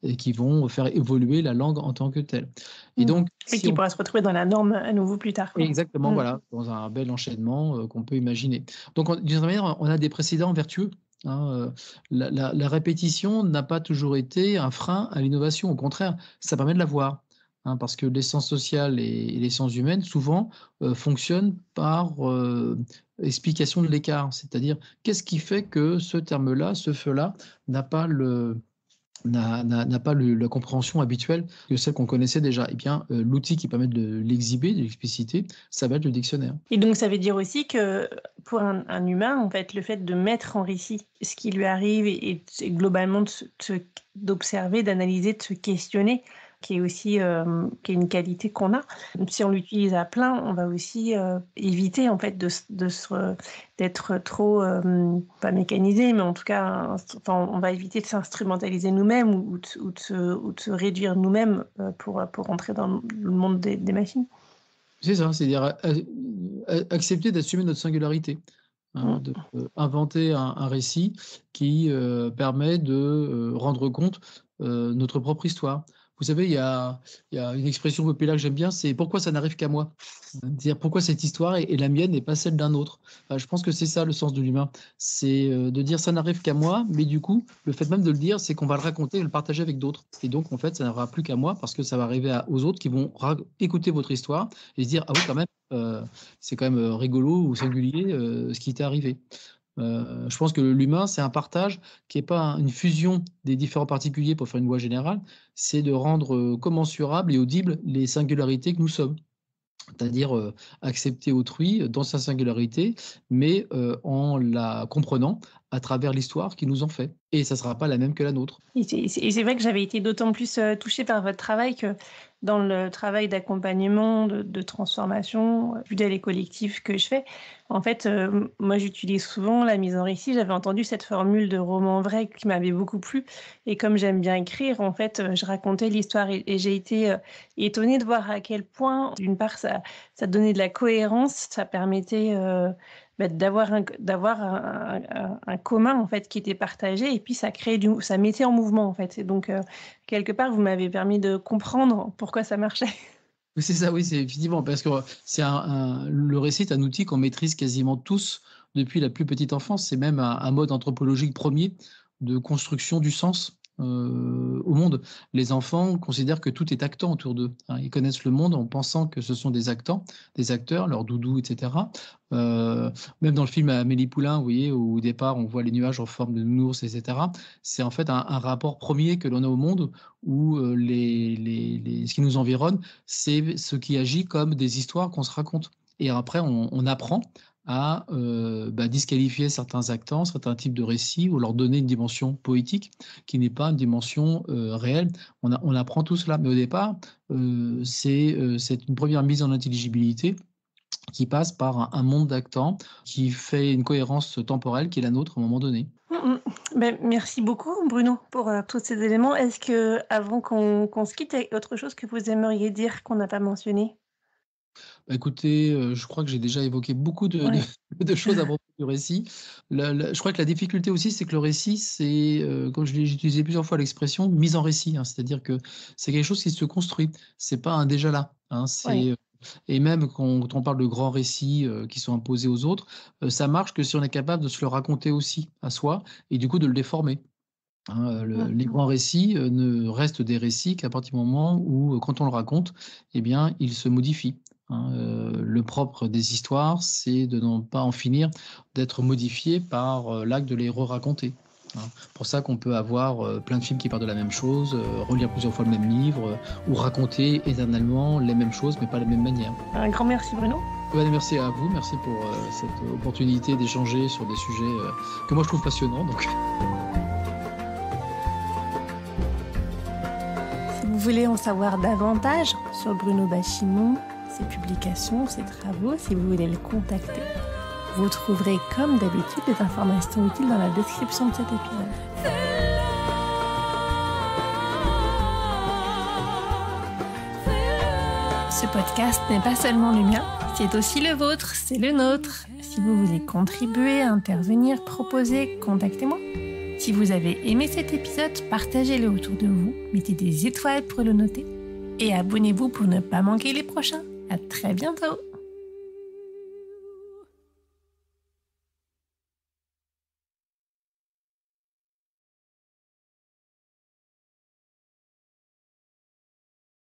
et qui vont faire évoluer la langue en tant que telle. Et donc, et qui pourra se retrouver dans la norme à nouveau plus tard. Exactement, voilà, dans un bel enchaînement qu'on peut imaginer. Donc, d'une certaine manière, on a des précédents vertueux. La répétition n'a pas toujours été un frein à l'innovation. Au contraire, ça permet de la voir. Parce que les sciences sociales et les sciences humaines, souvent, fonctionnent par explication de l'écart. C'est-à-dire, qu'est-ce qui fait que ce terme-là, ce feu-là, n'a pas la compréhension habituelle que celle qu'on connaissait déjà. Eh bien, l'outil qui permet de l'exhiber, de l'expliciter, ça va être le dictionnaire. Et donc, ça veut dire aussi que pour un humain, en fait, le fait de mettre en récit ce qui lui arrive et globalement d'observer, d'analyser, de se questionner, qui est aussi qui est une qualité qu'on a. Si on l'utilise à plein, on va aussi éviter en fait d'être trop pas mécanisé, mais en tout cas, on va éviter de s'instrumentaliser nous-mêmes ou de se réduire nous-mêmes pour rentrer dans le monde des machines. C'est ça, c'est-à-dire accepter d'assumer notre singularité. De inventer un récit qui permet de rendre compte notre propre histoire. Vous savez, il y a une expression populaire que j'aime bien, c'est « pourquoi ça n'arrive qu'à moi ?» C'est-à-dire pourquoi cette histoire est la mienne et pas celle d'un autre. Je pense que c'est ça le sens de l'humain, c'est de dire « ça n'arrive qu'à moi », mais du coup, le fait même de le dire, c'est qu'on va le raconter et le partager avec d'autres. Et donc, en fait, ça n'arrivera plus qu'à moi parce que ça va arriver aux autres qui vont écouter votre histoire et se dire « ah oui, quand même, c'est quand même rigolo ou singulier ce qui t'est arrivé ». Je pense que l'humain, c'est un partage qui n'est pas une fusion des différents particuliers pour faire une loi générale, c'est de rendre commensurables et audibles les singularités que nous sommes. C'est-à-dire accepter autrui dans sa singularité, mais en la comprenant à travers l'histoire qui nous en fait. Et ça ne sera pas la même que la nôtre. Et c'est vrai que j'avais été d'autant plus touchée par votre travail que dans le travail d'accompagnement, de transformation, fidèle et collectif que je fais, en fait, moi j'utilise souvent la mise en récit. J'avais entendu cette formule de roman vrai qui m'avait beaucoup plu. Et comme j'aime bien écrire, en fait, je racontais l'histoire et j'ai été étonnée de voir à quel point, d'une part, ça donnait de la cohérence, ça permettait d'avoir un commun en fait qui était partagé et puis ça mettait en mouvement en fait. Et donc quelque part vous m'avez permis de comprendre pourquoi ça marchait. Oui, c'est ça, oui, c'est effectivement parce que c'est le récit est un outil qu'on maîtrise quasiment tous depuis la plus petite enfance. C'est même un mode anthropologique premier de construction du sens. Au monde. Les enfants considèrent que tout est actant autour d'eux. Ils connaissent le monde en pensant que ce sont des acteurs, leurs doudous, etc. Même dans le film Amélie Poulain, vous voyez, où au départ on voit les nuages en forme de nounours, etc. C'est en fait un rapport premier que l'on a au monde où ce qui nous environne, c'est ce qui agit comme des histoires qu'on se raconte. Et après, on apprend à disqualifier certains actants, certains types de récits, ou leur donner une dimension poétique qui n'est pas une dimension réelle. On apprend tout cela, mais au départ, c'est une première mise en intelligibilité qui passe par un monde d'actants qui fait une cohérence temporelle qui est la nôtre à un moment donné. Merci beaucoup Bruno pour tous ces éléments. Est-ce que avant qu'on se quitte, il y a autre chose que vous aimeriez dire qu'on n'a pas mentionné ? Écoutez, je crois que j'ai déjà évoqué beaucoup de choses à propos du récit. Je crois que la difficulté aussi, c'est que le récit, c'est, comme j'ai utilisé plusieurs fois l'expression, mise en récit. C'est-à-dire que c'est quelque chose qui se construit. C'est pas un déjà là. Et même quand on parle de grands récits qui sont imposés aux autres, ça marche que si on est capable de se le raconter aussi à soi et du coup de le déformer. Les grands récits ne restent des récits qu'à partir du moment où, quand on le raconte, eh bien, ils se modifient. Le propre des histoires, c'est de ne pas en finir d'être modifié par l'acte de les re-raconter. Pour ça qu'on peut avoir plein de films qui parlent de la même chose, relire plusieurs fois le même livre, ou raconter éternellement les mêmes choses, mais pas de la même manière. Un grand merci Bruno. Merci à vous, merci pour cette opportunité d'échanger sur des sujets que moi je trouve passionnants. Donc. Si vous voulez en savoir davantage sur Bruno Bachimon, ses publications, ses travaux, si vous voulez le contacter, vous trouverez comme d'habitude des informations utiles dans la description de cet épisode. Ce podcast n'est pas seulement le mien, c'est aussi le vôtre, c'est le nôtre. Si vous voulez contribuer, intervenir, proposer, contactez-moi. Si vous avez aimé cet épisode, partagez-le autour de vous, mettez des étoiles pour le noter et abonnez-vous pour ne pas manquer les prochains. À très bientôt!